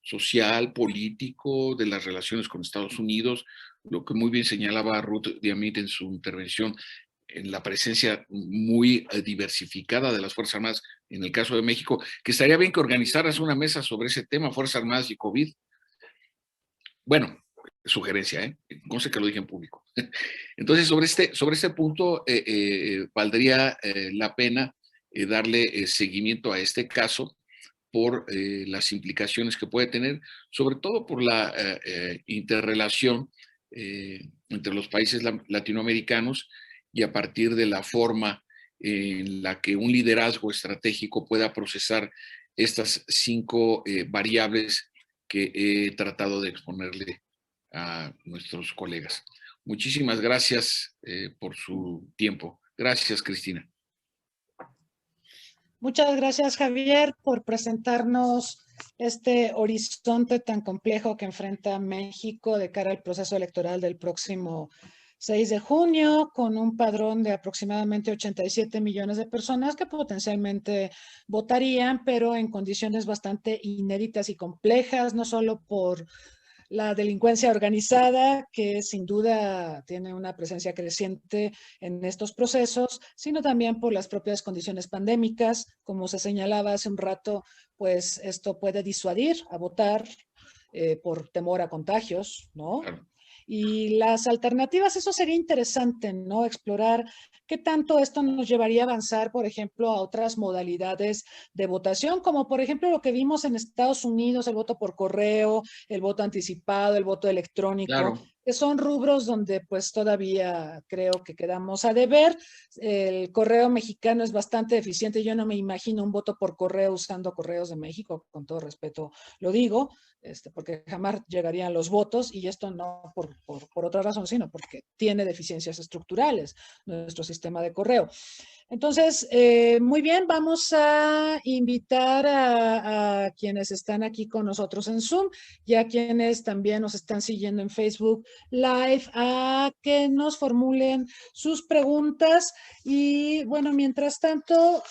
F: social, político, de las relaciones con Estados Unidos? Lo que muy bien señalaba Ruth Diamit en su intervención, en la presencia muy diversificada de las Fuerzas Armadas, en el caso de México, que estaría bien que organizaras una mesa sobre ese tema, Fuerzas Armadas y COVID. Bueno, sugerencia, ¿eh? No sé que lo dije en público. Entonces, sobre este punto, valdría la pena darle seguimiento a este caso por las implicaciones que puede tener, sobre todo por la interrelación entre los países latinoamericanos y a partir de la forma en la que un liderazgo estratégico pueda procesar estas 5 variables que he tratado de exponerle a nuestros colegas. Muchísimas gracias por su tiempo. Gracias, Cristina.
C: Muchas gracias, Javier, por presentarnos este horizonte tan complejo que enfrenta México de cara al proceso electoral del próximo 6 de junio, con un padrón de aproximadamente 87 millones de personas que potencialmente votarían, pero en condiciones bastante inéditas y complejas, no solo por la delincuencia organizada, que sin duda tiene una presencia creciente en estos procesos, sino también por las propias condiciones pandémicas. Como se señalaba hace un rato, pues esto puede disuadir a votar por temor a contagios, ¿no?
F: Claro.
C: Y las alternativas, eso sería interesante, ¿no? Explorar qué tanto esto nos llevaría a avanzar, por ejemplo, a otras modalidades de votación, como por ejemplo lo que vimos en Estados Unidos, el voto por correo, el voto anticipado, el voto electrónico,
F: Claro.
C: que son rubros donde pues todavía creo que quedamos a deber. El correo mexicano es bastante eficiente. Yo no me imagino un voto por correo usando Correos de México, con todo respeto lo digo, porque jamás llegarían los votos, y esto no por otra razón, sino porque tiene deficiencias estructurales nuestro sistema de correo. Entonces, muy bien, vamos a invitar a quienes están aquí con nosotros en Zoom y a quienes también nos están siguiendo en Facebook Live a que nos formulen sus preguntas. Y bueno, mientras tanto,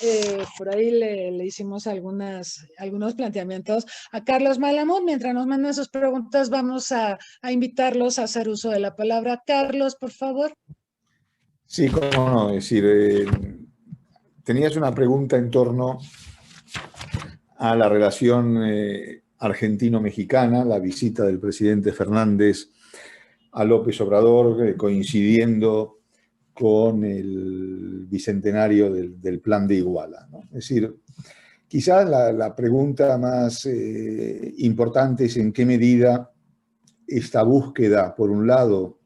C: por ahí le hicimos algunos planteamientos a Carlos Malamud. Mientras nos mandan sus preguntas, vamos a invitarlos a hacer uso de la palabra. Carlos, por favor.
D: Sí, cómo no, es decir, tenías una pregunta en torno a la relación argentino-mexicana, la visita del presidente Fernández a López Obrador, coincidiendo con el bicentenario del Plan de Iguala, ¿no? Es decir, quizás la pregunta más importante es en qué medida esta búsqueda, por un lado,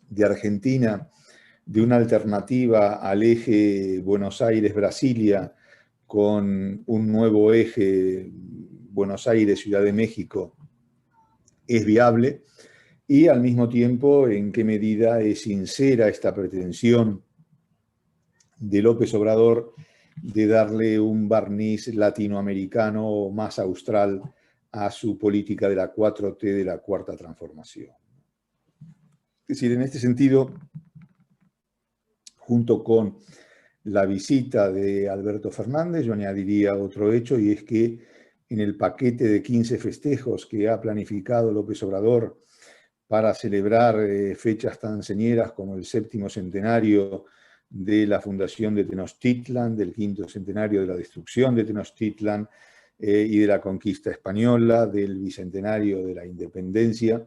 D: de Argentina, de una alternativa al eje Buenos Aires-Brasilia, con un nuevo eje Buenos Aires-Ciudad de México, es viable, y al mismo tiempo en qué medida es sincera esta pretensión de López Obrador de darle un barniz latinoamericano o más austral a su política de la 4T, de la Cuarta Transformación. Es decir, en este sentido, junto con la visita de Alberto Fernández, yo añadiría otro hecho, y es que en el paquete de 15 festejos que ha planificado López Obrador para celebrar fechas tan señeras como el 7º centenario de la fundación de Tenochtitlan, del 5º centenario de la destrucción de Tenochtitlan y de la conquista española, del bicentenario de la independencia,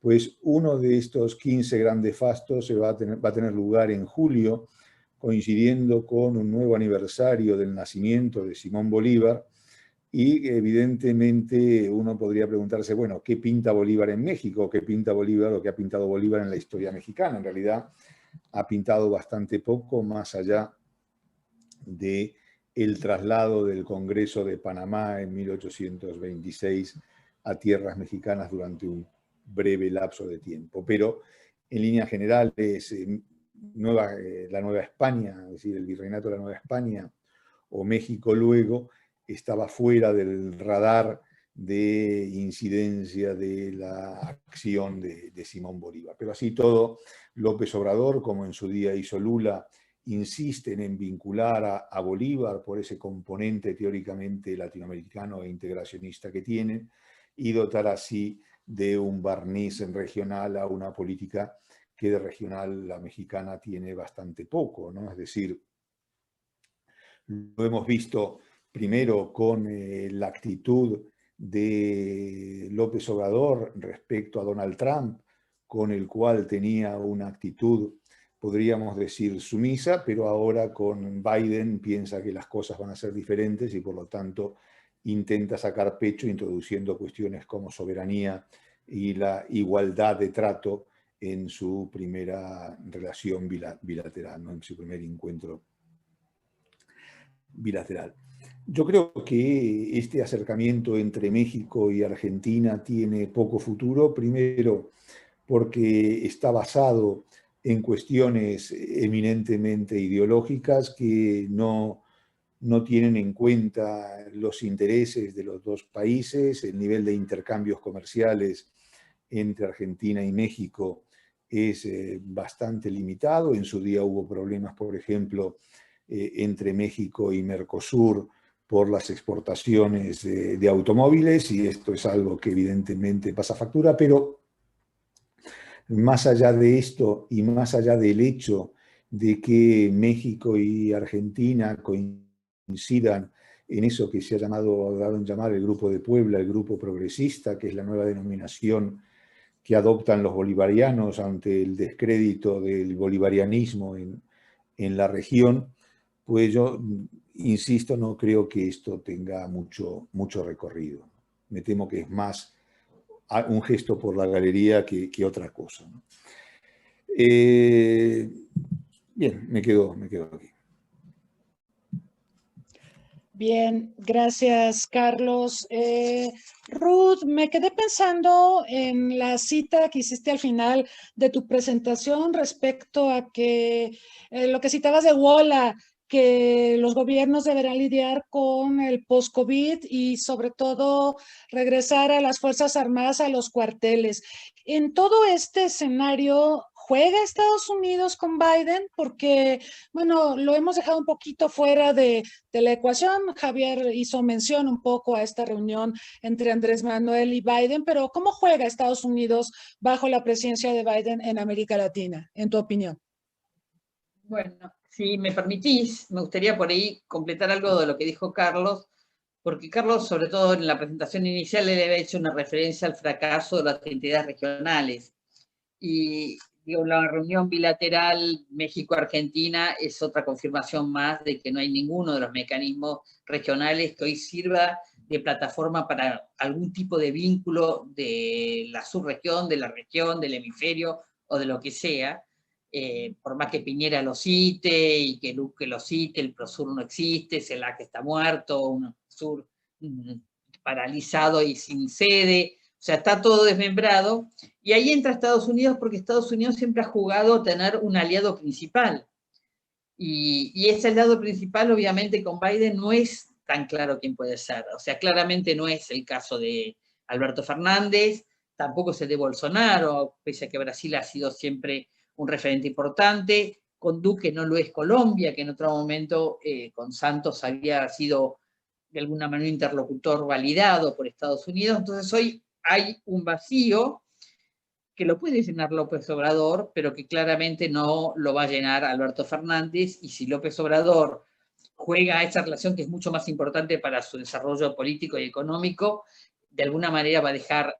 D: pues uno de estos 15 grandes fastos va a tener lugar en julio, coincidiendo con un nuevo aniversario del nacimiento de Simón Bolívar. Y evidentemente uno podría preguntarse, bueno, ¿qué pinta Bolívar en México? ¿Qué pinta Bolívar o qué ha pintado Bolívar en la historia mexicana? En realidad ha pintado bastante poco, más allá de el traslado del Congreso de Panamá en 1826 a tierras mexicanas durante un breve lapso de tiempo. Pero en líneas generales, la Nueva España, es decir, el Virreinato de la Nueva España o México luego, estaba fuera del radar de incidencia de la acción de Simón Bolívar. Pero así todo, López Obrador, como en su día hizo Lula, insisten en vincular a Bolívar por ese componente teóricamente latinoamericano e integracionista que tiene, y dotar así de un barniz regional a una política que de regional la mexicana tiene bastante poco, ¿no? Es decir, lo hemos visto primero con la actitud de López Obrador respecto a Donald Trump, con el cual tenía una actitud, podríamos decir, sumisa, pero ahora con Biden piensa que las cosas van a ser diferentes y por lo tanto intenta sacar pecho introduciendo cuestiones como soberanía y la igualdad de trato en su primera relación bilateral, ¿no? En su primer encuentro bilateral. Yo creo que este acercamiento entre México y Argentina tiene poco futuro, primero porque está basado en cuestiones eminentemente ideológicas que no no tienen en cuenta los intereses de los dos países, el nivel de intercambios comerciales entre Argentina y México es bastante limitado. En su día hubo problemas, por ejemplo, entre México y Mercosur por las exportaciones de automóviles, y esto es algo que evidentemente pasa factura, pero más allá de esto y más allá del hecho de que México y Argentina coincidan en eso que se ha dado en llamar el Grupo de Puebla, el Grupo Progresista, que es la nueva denominación que adoptan los bolivarianos ante el descrédito del bolivarianismo en la región, pues yo, insisto, no creo que esto tenga mucho recorrido. Me temo que es más un gesto por la galería que otra cosa, ¿no? Bien, me quedo aquí.
C: Bien, gracias, Carlos. Ruth, me quedé pensando en la cita que hiciste al final de tu presentación respecto a que lo que citabas de Wola, que los gobiernos deberán lidiar con el post-COVID y sobre todo regresar a las Fuerzas Armadas a los cuarteles. En todo este escenario, ¿juega Estados Unidos con Biden? Porque, bueno, lo hemos dejado un poquito fuera de la ecuación. Javier hizo mención un poco a esta reunión entre Andrés Manuel y Biden, pero ¿cómo juega Estados Unidos bajo la presidencia de Biden en América Latina, en tu opinión?
E: Bueno, si me permitís, me gustaría por ahí completar algo de lo que dijo Carlos, porque Carlos, sobre todo en la presentación inicial, le había hecho una referencia al fracaso de las entidades regionales. Y digo, la reunión bilateral México-Argentina es otra confirmación más de que no hay ninguno de los mecanismos regionales que hoy sirva de plataforma para algún tipo de vínculo de la subregión, de la región, del hemisferio o de lo que sea. Por más que Piñera lo cite y que Luque lo cite, el Prosur no existe, CELAC está muerto, un sur paralizado y sin sede, o sea, está todo desmembrado, y ahí entra Estados Unidos porque Estados Unidos siempre ha jugado a tener un aliado principal, y ese aliado principal obviamente con Biden no es tan claro quién puede ser, o sea, claramente no es el caso de Alberto Fernández, tampoco es el de Bolsonaro, pese a que Brasil ha sido siempre un referente importante, con Duque no lo es Colombia, que en otro momento con Santos había sido de alguna manera un interlocutor validado por Estados Unidos. Entonces hoy hay un vacío que lo puede llenar López Obrador, pero que claramente no lo va a llenar Alberto Fernández, y si López Obrador juega a esa relación que es mucho más importante para su desarrollo político y económico, de alguna manera va a dejar,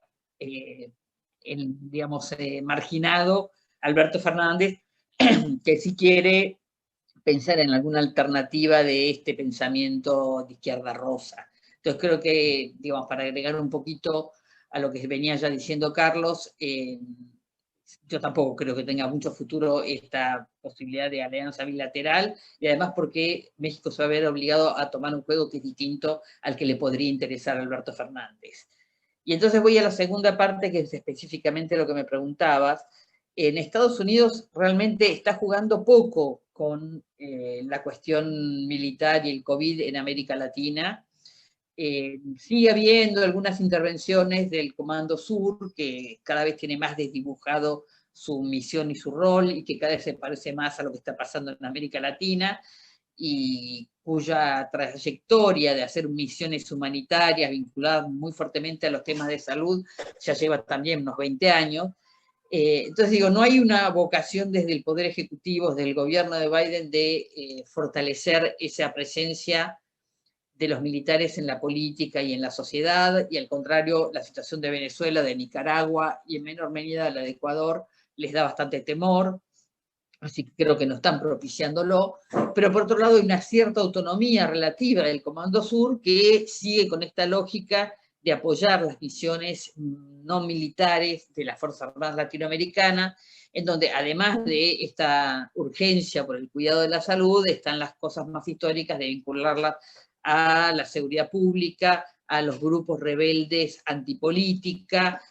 E: digamos, marginado Alberto Fernández, que si quiere pensar en alguna alternativa de este pensamiento de izquierda rosa. Entonces creo que, digamos, para agregar un poquito a lo que venía ya diciendo Carlos, yo tampoco creo que tenga mucho futuro esta posibilidad de alianza bilateral, y además porque México se va a ver obligado a tomar un juego que es distinto al que le podría interesar a Alberto Fernández. Y entonces voy a la segunda parte, que es específicamente lo que me preguntabas. En Estados Unidos realmente está jugando poco con la cuestión militar y el COVID en América Latina. Sigue habiendo algunas intervenciones del Comando Sur, que cada vez tiene más desdibujado su misión y su rol, y que cada vez se parece más a lo que está pasando en América Latina, y cuya trayectoria de hacer misiones humanitarias vinculadas muy fuertemente a los temas de salud ya lleva también unos 20 años. Entonces digo, no hay una vocación desde el Poder Ejecutivo, desde el gobierno de Biden, de fortalecer esa presencia de los militares en la política y en la sociedad, y al contrario, la situación de Venezuela, de Nicaragua y en menor medida la de Ecuador les da bastante temor, así que creo que no están propiciándolo, pero por otro lado hay una cierta autonomía relativa del Comando Sur que sigue con esta lógica de apoyar las misiones no militares de las Fuerzas Armadas Latinoamericanas, en donde además de esta urgencia por el cuidado de la salud, están las cosas más históricas de vincularlas a la seguridad pública, a los grupos rebeldes antipolítica,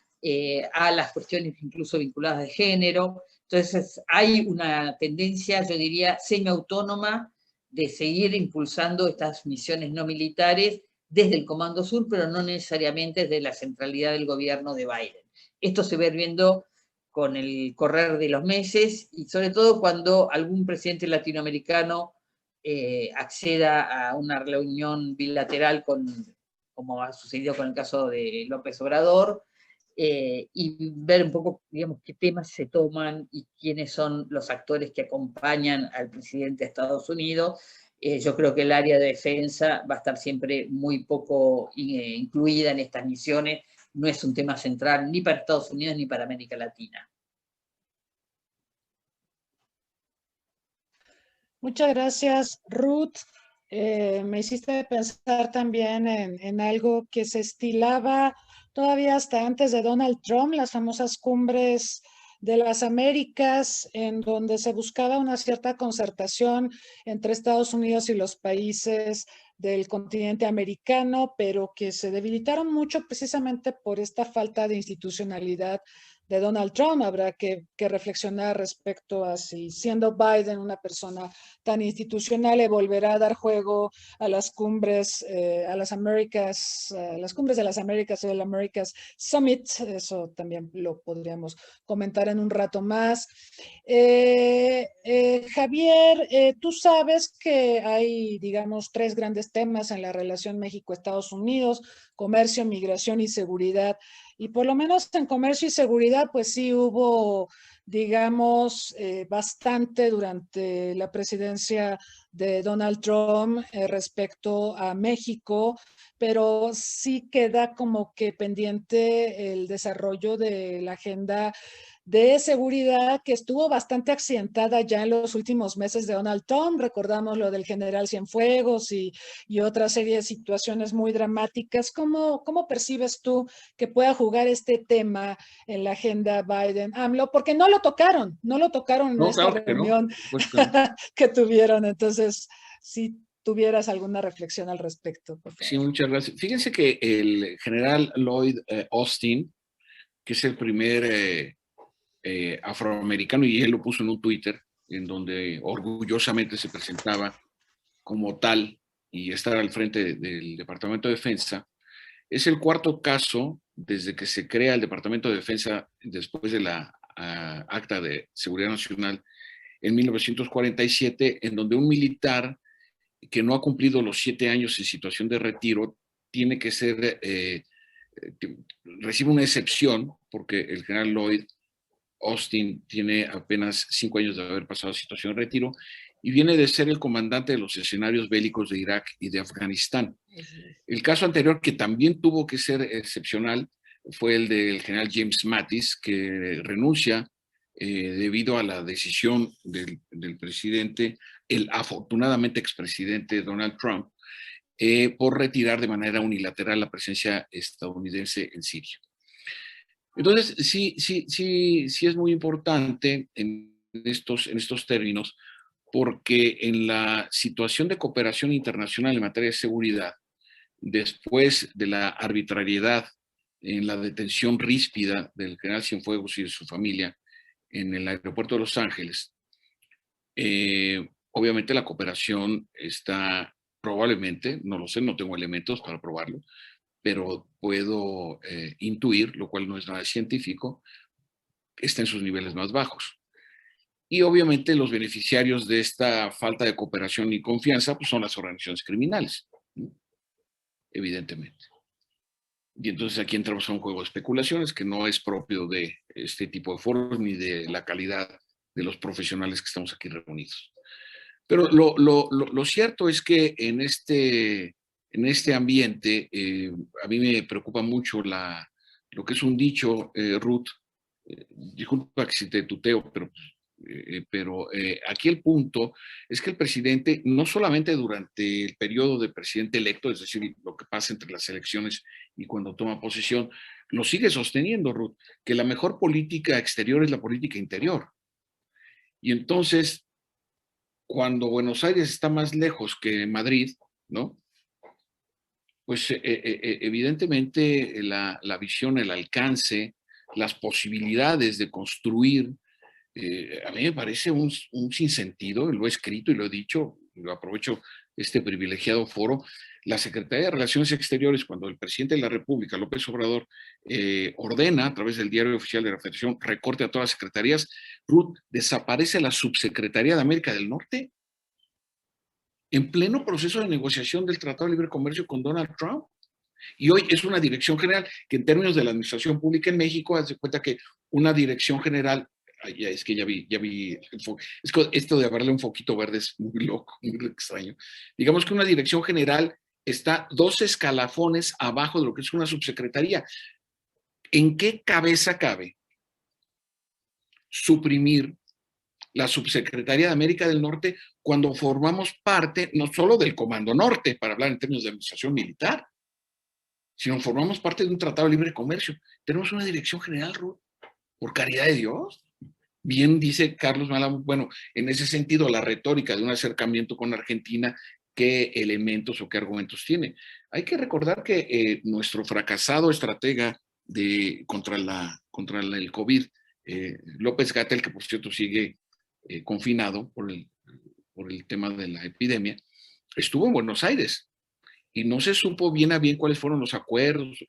E: a las cuestiones incluso vinculadas de género. Entonces hay una tendencia, yo diría, semiautónoma de seguir impulsando estas misiones no militares desde el Comando Sur, pero no necesariamente desde la centralidad del gobierno de Biden. Esto se va viendo con el correr de los meses y sobre todo cuando algún presidente latinoamericano acceda a una reunión bilateral como ha sucedido con el caso de López Obrador, y ver un poco, digamos, qué temas se toman y quiénes son los actores que acompañan al presidente de Estados Unidos. Yo creo que el área de defensa va a estar siempre muy poco incluida en estas misiones. No es un tema central ni para Estados Unidos ni para América Latina.
C: Muchas gracias, Ruth. Me hiciste pensar también en algo que se estilaba todavía hasta antes de Donald Trump, las famosas cumbres de las Américas, en donde se buscaba una cierta concertación entre Estados Unidos y los países del continente americano, pero que se debilitaron mucho precisamente por esta falta de institucionalidad de Donald Trump. Habrá que reflexionar respecto a si, siendo Biden una persona tan institucional, le volverá a dar juego a las cumbres, a las Américas, las cumbres de las Américas o el Americas Summit. Eso también lo podríamos comentar en un rato más. Javier, tú sabes que hay, digamos, tres grandes temas en la relación México-Estados Unidos: comercio, migración y seguridad. Y por lo menos en comercio y seguridad, pues sí hubo, digamos, bastante durante la presidencia de Donald Trump respecto a México, pero sí queda como que pendiente el desarrollo de la agenda de seguridad, que estuvo bastante accidentada ya en los últimos meses de Donald Trump. Recordamos lo del general Cienfuegos y otra serie de situaciones muy dramáticas. ¿Cómo percibes tú que pueda jugar este tema en la agenda Biden-AMLO? Porque no lo tocaron en esta reunión que tuvieron. Entonces, si tuvieras alguna reflexión al respecto, por favor.
F: Sí, muchas gracias. Fíjense que el general Lloyd Austin, que es el primer afroamericano, y él lo puso en un Twitter, en donde orgullosamente se presentaba como tal y estar al frente del Departamento de Defensa. Es el cuarto caso desde que se crea el Departamento de Defensa después de la Acta de Seguridad Nacional en 1947, en donde un militar que no ha cumplido los 7 años en situación de retiro tiene que ser, recibe una excepción, porque el general Lloyd Austin tiene apenas 5 años de haber pasado situación de retiro y viene de ser el comandante de los escenarios bélicos de Irak y de Afganistán. El caso anterior, que también tuvo que ser excepcional, fue el del general James Mattis, que renuncia debido a la decisión del presidente, el afortunadamente expresidente Donald Trump, por retirar de manera unilateral la presencia estadounidense en Siria. Entonces, sí es muy importante en estos términos, porque en la situación de cooperación internacional en materia de seguridad, después de la arbitrariedad en la detención ríspida del general Cienfuegos y de su familia en el aeropuerto de Los Ángeles, obviamente la cooperación está probablemente, no lo sé, no tengo elementos para probarlo, pero puedo intuir, lo cual no es nada científico, está en sus niveles más bajos. Y obviamente los beneficiarios de esta falta de cooperación y confianza pues son las organizaciones criminales, ¿no? Evidentemente. Y entonces aquí entramos a un juego de especulaciones que no es propio de este tipo de foros ni de la calidad de los profesionales que estamos aquí reunidos. Pero lo cierto es que en este ambiente, a mí me preocupa mucho lo que es un dicho, Ruth, disculpa que si te tuteo, pero aquí el punto es que el presidente, no solamente durante el periodo de presidente electo, es decir, lo que pasa entre las elecciones y cuando toma posesión, lo sigue sosteniendo, Ruth, que la mejor política exterior es la política interior. Y entonces, cuando Buenos Aires está más lejos que Madrid, ¿no? Pues evidentemente la visión, el alcance, las posibilidades de construir, a mí me parece un sinsentido, lo he escrito y lo he dicho, aprovecho este privilegiado foro, la Secretaría de Relaciones Exteriores, cuando el presidente de la República, López Obrador, ordena a través del Diario Oficial de la Federación recorte a todas las secretarías, Ruth, desaparece la Subsecretaría de América del Norte en pleno proceso de negociación del Tratado de Libre Comercio con Donald Trump. Y hoy es una dirección general que en términos de la administración pública en México, haz de cuenta que una dirección general, es que ya vi, es que esto de verle un foquito verde es muy loco, muy extraño. Digamos que una dirección general está 2 escalafones abajo de lo que es una subsecretaría. ¿En qué cabeza cabe suprimir la Subsecretaría de América del Norte cuando formamos parte no solo del Comando Norte, para hablar en términos de administración militar, sino formamos parte de un tratado de libre comercio? Tenemos una dirección general, Ruth, por caridad de Dios. Bien dice Carlos Malam, bueno, en ese sentido, la retórica de un acercamiento con Argentina, ¿qué elementos o qué argumentos tiene? Hay que recordar que nuestro fracasado estratega contra el COVID, López-Gatell, que por cierto sigue confinado por el tema de la epidemia, estuvo en Buenos Aires y no se supo bien a bien cuáles fueron los acuerdos,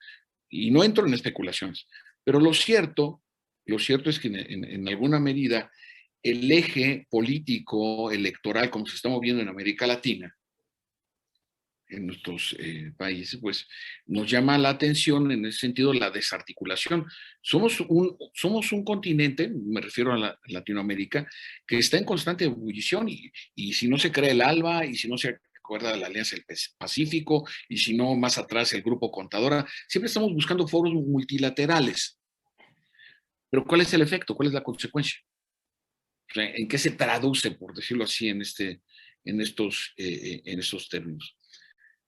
F: y no entro en especulaciones, pero lo cierto es que en alguna medida el eje político, electoral, como se está moviendo en América Latina, en nuestros países, pues nos llama la atención en ese sentido la desarticulación. Somos un continente, me refiero a Latinoamérica, que está en constante ebullición y si no se crea el ALBA y si no se acuerda de la Alianza del Pacífico y si no más atrás el Grupo Contadora, siempre estamos buscando foros multilaterales. Pero ¿cuál es el efecto? ¿Cuál es la consecuencia? O sea, ¿en qué se traduce, por decirlo así, en estos términos?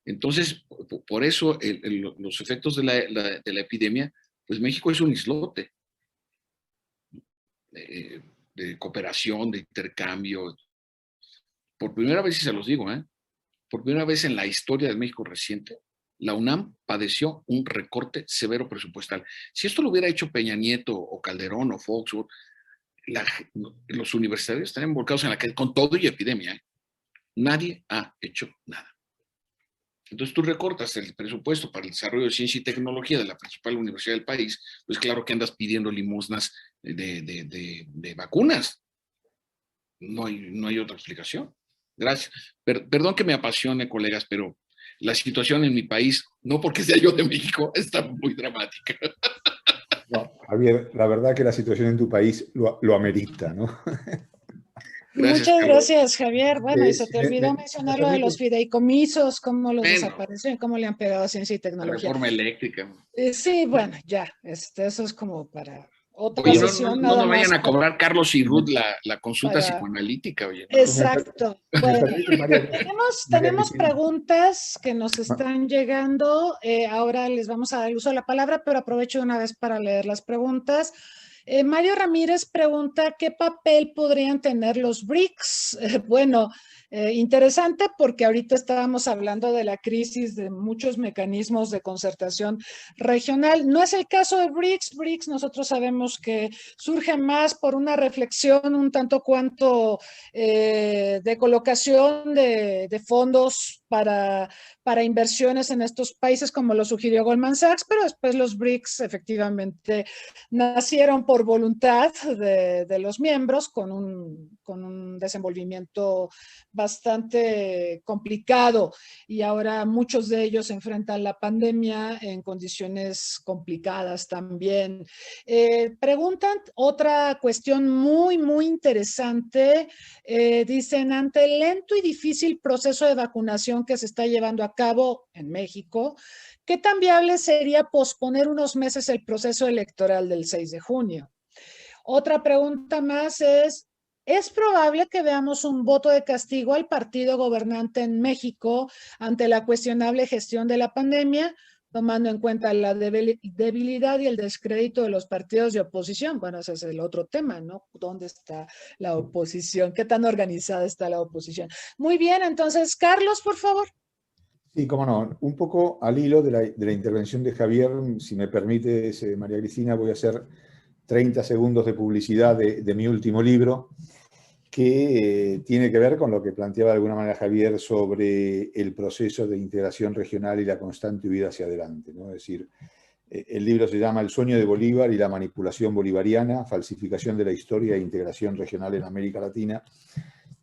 F: Entonces, por eso los efectos de la epidemia, pues México es un islote de cooperación, de intercambio. Por primera vez, y se los digo, por primera vez en la historia de México reciente, la UNAM padeció un recorte severo presupuestal. Si esto lo hubiera hecho Peña Nieto o Calderón o Fox, los universitarios están involucrados en la calle con todo y epidemia. Nadie ha hecho nada. Entonces tú recortas el presupuesto para el desarrollo de ciencia y tecnología de la principal universidad del país, pues claro que andas pidiendo limosnas de vacunas. No hay otra explicación. Gracias. Perdón que me apasione, colegas, pero la situación en mi país, no porque sea yo de México, está muy dramática.
D: No, Javier, la verdad que la situación en tu país lo amerita, ¿no?
C: Gracias, muchas gracias, Javier. Bueno, y se te olvidó mencionar lo de los fideicomisos, cómo los desaparecieron, cómo le han pegado a ciencia y tecnología.
F: La reforma eléctrica.
C: Sí, bueno, ya, eso es como para otra
F: oye,
C: sesión.
F: No vayan a cobrar Carlos y Ruth la consulta psicoanalítica. Oye, ¿no?
C: Exacto. Bueno, tenemos preguntas que nos están llegando. Ahora les vamos a dar uso a la palabra, pero aprovecho de una vez para leer las preguntas. Mario Ramírez pregunta, ¿qué papel podrían tener los BRICS? Bueno, interesante porque ahorita estábamos hablando de la crisis de muchos mecanismos de concertación regional. No es el caso de BRICS. BRICS nosotros sabemos que surge más por una reflexión un tanto cuanto de colocación de fondos para inversiones en estos países, como lo sugirió Goldman Sachs, pero después los BRICS efectivamente nacieron por voluntad de los miembros con un desenvolvimiento bastante complicado y ahora muchos de ellos enfrentan la pandemia en condiciones complicadas también. Preguntan otra cuestión muy, muy interesante. Dicen, ante el lento y difícil proceso de vacunación que se está llevando a cabo en México, ¿qué tan viable sería posponer unos meses el proceso electoral del 6 de junio? Otra pregunta más ¿es probable que veamos un voto de castigo al partido gobernante en México ante la cuestionable gestión de la pandemia, tomando en cuenta la debilidad y el descrédito de los partidos de oposición? Bueno, ese es el otro tema, ¿no? ¿Dónde está la oposición? ¿Qué tan organizada está la oposición? Muy bien, entonces, Carlos, por favor.
D: Sí, cómo no. Un poco al hilo de la intervención de Javier, si me permite, María Cristina, voy a hacer 30 segundos de publicidad de mi último libro, que tiene que ver con lo que planteaba de alguna manera Javier sobre el proceso de integración regional y la constante huida hacia adelante, ¿no? Es decir, el libro se llama El sueño de Bolívar y la manipulación bolivariana, falsificación de la historia e integración regional en América Latina.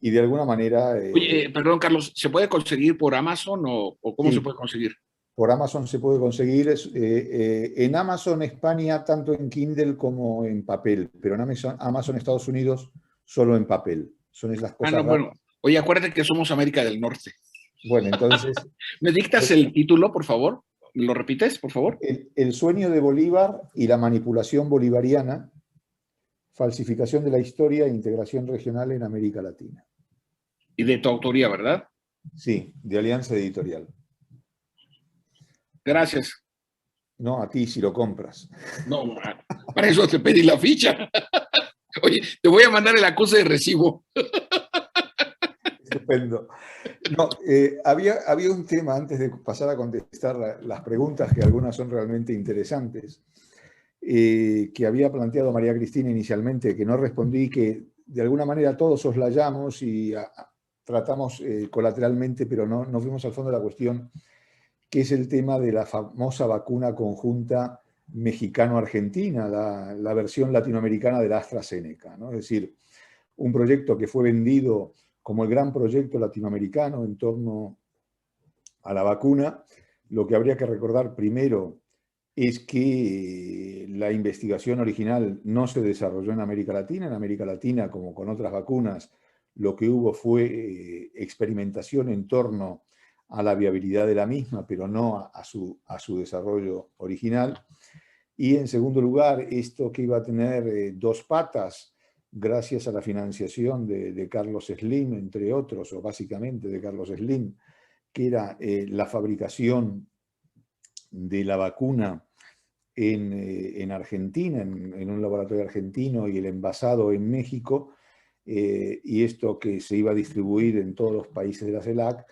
D: Y de alguna manera...
F: Oye, perdón, Carlos, ¿se puede conseguir por Amazon o cómo se puede conseguir?
D: Por Amazon se puede conseguir. En Amazon España, tanto en Kindle como en papel, pero en Amazon Estados Unidos solo en papel. Son esas cosas raras.
F: Bueno. Oye, acuérdate que somos América del Norte.
D: Bueno, entonces...
F: ¿Me dictas el título, por favor? ¿Lo repites, por favor?
D: El sueño de Bolívar y la manipulación bolivariana, falsificación de la historia e integración regional en América Latina.
F: Y de tu autoría, ¿verdad?
D: Sí, de Alianza Editorial.
F: Gracias.
D: No, a ti si lo compras.
F: No, para eso te pedí la ficha. Oye, te voy a mandar el acuse de recibo.
D: Estupendo. No, había un tema antes de pasar a contestar las preguntas, que algunas son realmente interesantes, que había planteado María Cristina inicialmente, que no respondí, que de alguna manera todos soslayamos y tratamos colateralmente, pero no fuimos al fondo de la cuestión, que es el tema de la famosa vacuna conjunta mexicano-argentina, la versión latinoamericana de la AstraZeneca, ¿no? Es decir, un proyecto que fue vendido como el gran proyecto latinoamericano en torno a la vacuna. Lo que habría que recordar primero es que la investigación original no se desarrolló en América Latina. En América Latina, como con otras vacunas, lo que hubo fue experimentación en torno a la viabilidad de la misma, pero no a su desarrollo original. Y en segundo lugar, esto que iba a tener dos patas, gracias a la financiación de Carlos Slim, entre otros, o básicamente de Carlos Slim, que era la fabricación de la vacuna en Argentina, en un laboratorio argentino, y el envasado en México, y esto que se iba a distribuir en todos los países de la CELAC.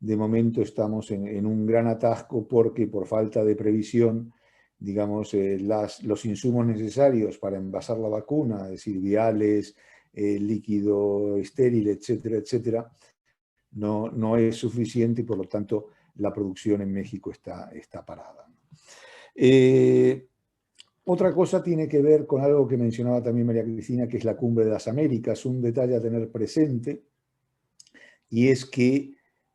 D: De momento estamos en un gran atasco porque por falta de previsión, digamos, los insumos necesarios para envasar la vacuna, es decir, viales, líquido estéril, etcétera, etcétera, no es suficiente y por lo tanto la producción en México está parada. Otra cosa tiene que ver con algo que mencionaba también María Cristina, que es la Cumbre de las Américas, un detalle a tener presente, y es que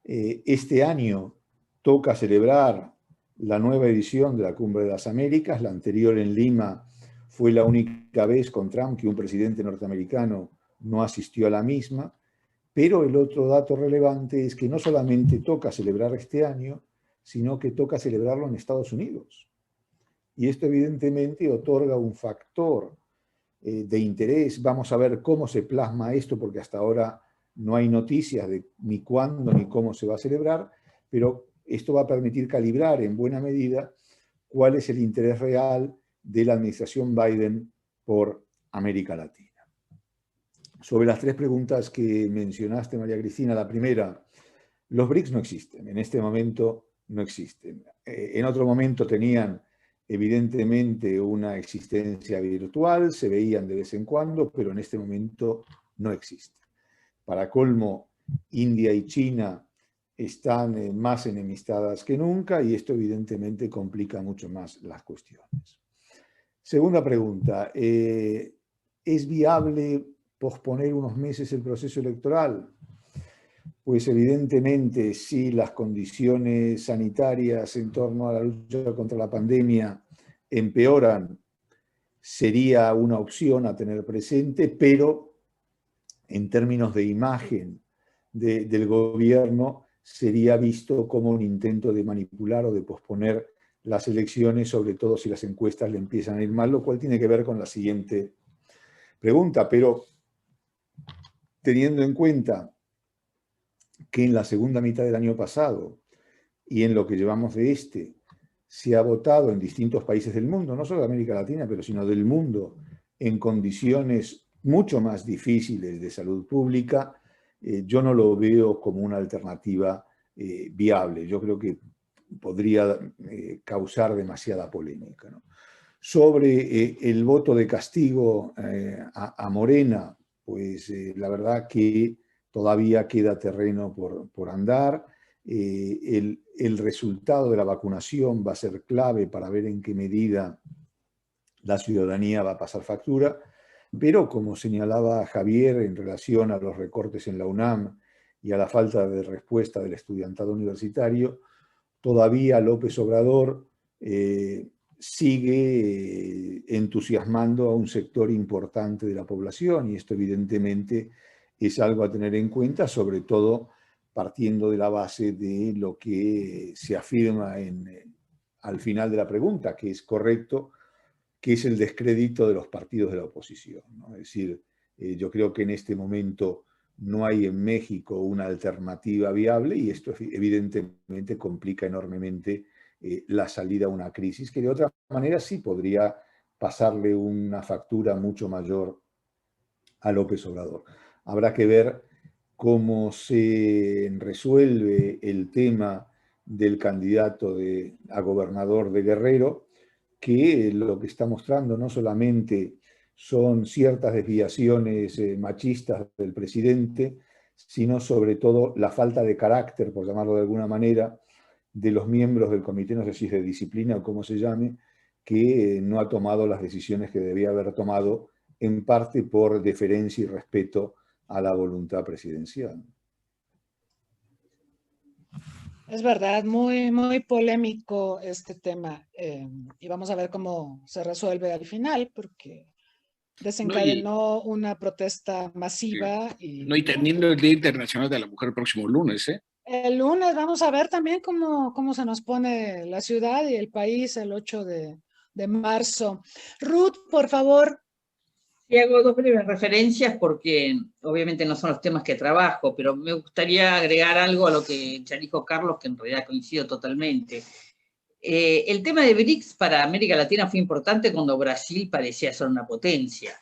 D: este año toca celebrar la nueva edición de la Cumbre de las Américas. La anterior en Lima fue la única vez con Trump que un presidente norteamericano no asistió a la misma, pero el otro dato relevante es que no solamente toca celebrar este año, sino que toca celebrarlo en Estados Unidos. Y esto evidentemente otorga un factor de interés. Vamos a ver cómo se plasma esto, porque hasta ahora no hay noticias de ni cuándo ni cómo se va a celebrar, pero esto va a permitir calibrar en buena medida cuál es el interés real de la administración Biden por América Latina. Sobre las tres preguntas que mencionaste, María Cristina, la primera, los BRICS no existen, en este momento no existen. En otro momento tenían evidentemente una existencia virtual, se veían de vez en cuando, pero en este momento no existen. Para colmo, India y China están más enemistadas que nunca y esto evidentemente complica mucho más las cuestiones. Segunda pregunta, ¿es viable posponer unos meses el proceso electoral? Pues evidentemente si las condiciones sanitarias en torno a la lucha contra la pandemia empeoran, sería una opción a tener presente, pero en términos de imagen del gobierno sería visto como un intento de manipular o de posponer las elecciones, sobre todo si las encuestas le empiezan a ir mal, lo cual tiene que ver con la siguiente pregunta, pero teniendo en cuenta que en la segunda mitad del año pasado y en lo que llevamos de se ha votado en distintos países del mundo, no solo de América Latina, pero sino del mundo, en condiciones mucho más difíciles de salud pública, yo no lo veo como una alternativa viable. Yo creo que podría causar demasiada polémica, ¿no? Sobre el voto de castigo a Morena pues la verdad que todavía queda terreno por andar. El resultado de la vacunación va a ser clave para ver en qué medida la ciudadanía va a pasar factura, pero como señalaba Javier en relación a los recortes en la UNAM y a la falta de respuesta del estudiantado universitario, todavía López Obrador sigue entusiasmando a un sector importante de la población, y esto evidentemente es algo a tener en cuenta, sobre todo partiendo de la base de lo que se afirma al final de la pregunta, que es correcto, que es el descrédito de los partidos de la oposición, ¿no? Es decir, yo creo que en este momento no hay en México una alternativa viable, y esto evidentemente complica enormemente la salida a una crisis que de otra manera sí podría pasarle una factura mucho mayor a López Obrador. Habrá que ver cómo se resuelve el tema del candidato a gobernador de Guerrero, que lo que está mostrando no solamente son ciertas desviaciones machistas del presidente, sino sobre todo la falta de carácter, por llamarlo de alguna manera, de los miembros del comité, no sé si es de disciplina o cómo se llame, que no ha tomado las decisiones que debía haber tomado, en parte por deferencia y respeto a la voluntad presidencial.
C: Es verdad, muy, muy polémico este tema, y vamos a ver cómo se resuelve al final, porque desencadenó una protesta masiva.
F: No, y teniendo el Día Internacional de la Mujer el próximo lunes, ¿eh?
C: El lunes vamos a ver también cómo se nos pone la ciudad y el país el 8 de marzo. Ruth, por favor.
E: Y hago dos breves referencias porque obviamente no son los temas que trabajo, pero me gustaría agregar algo a lo que ya dijo Carlos, que en realidad coincido totalmente. El tema de BRICS para América Latina fue importante cuando Brasil parecía ser una potencia.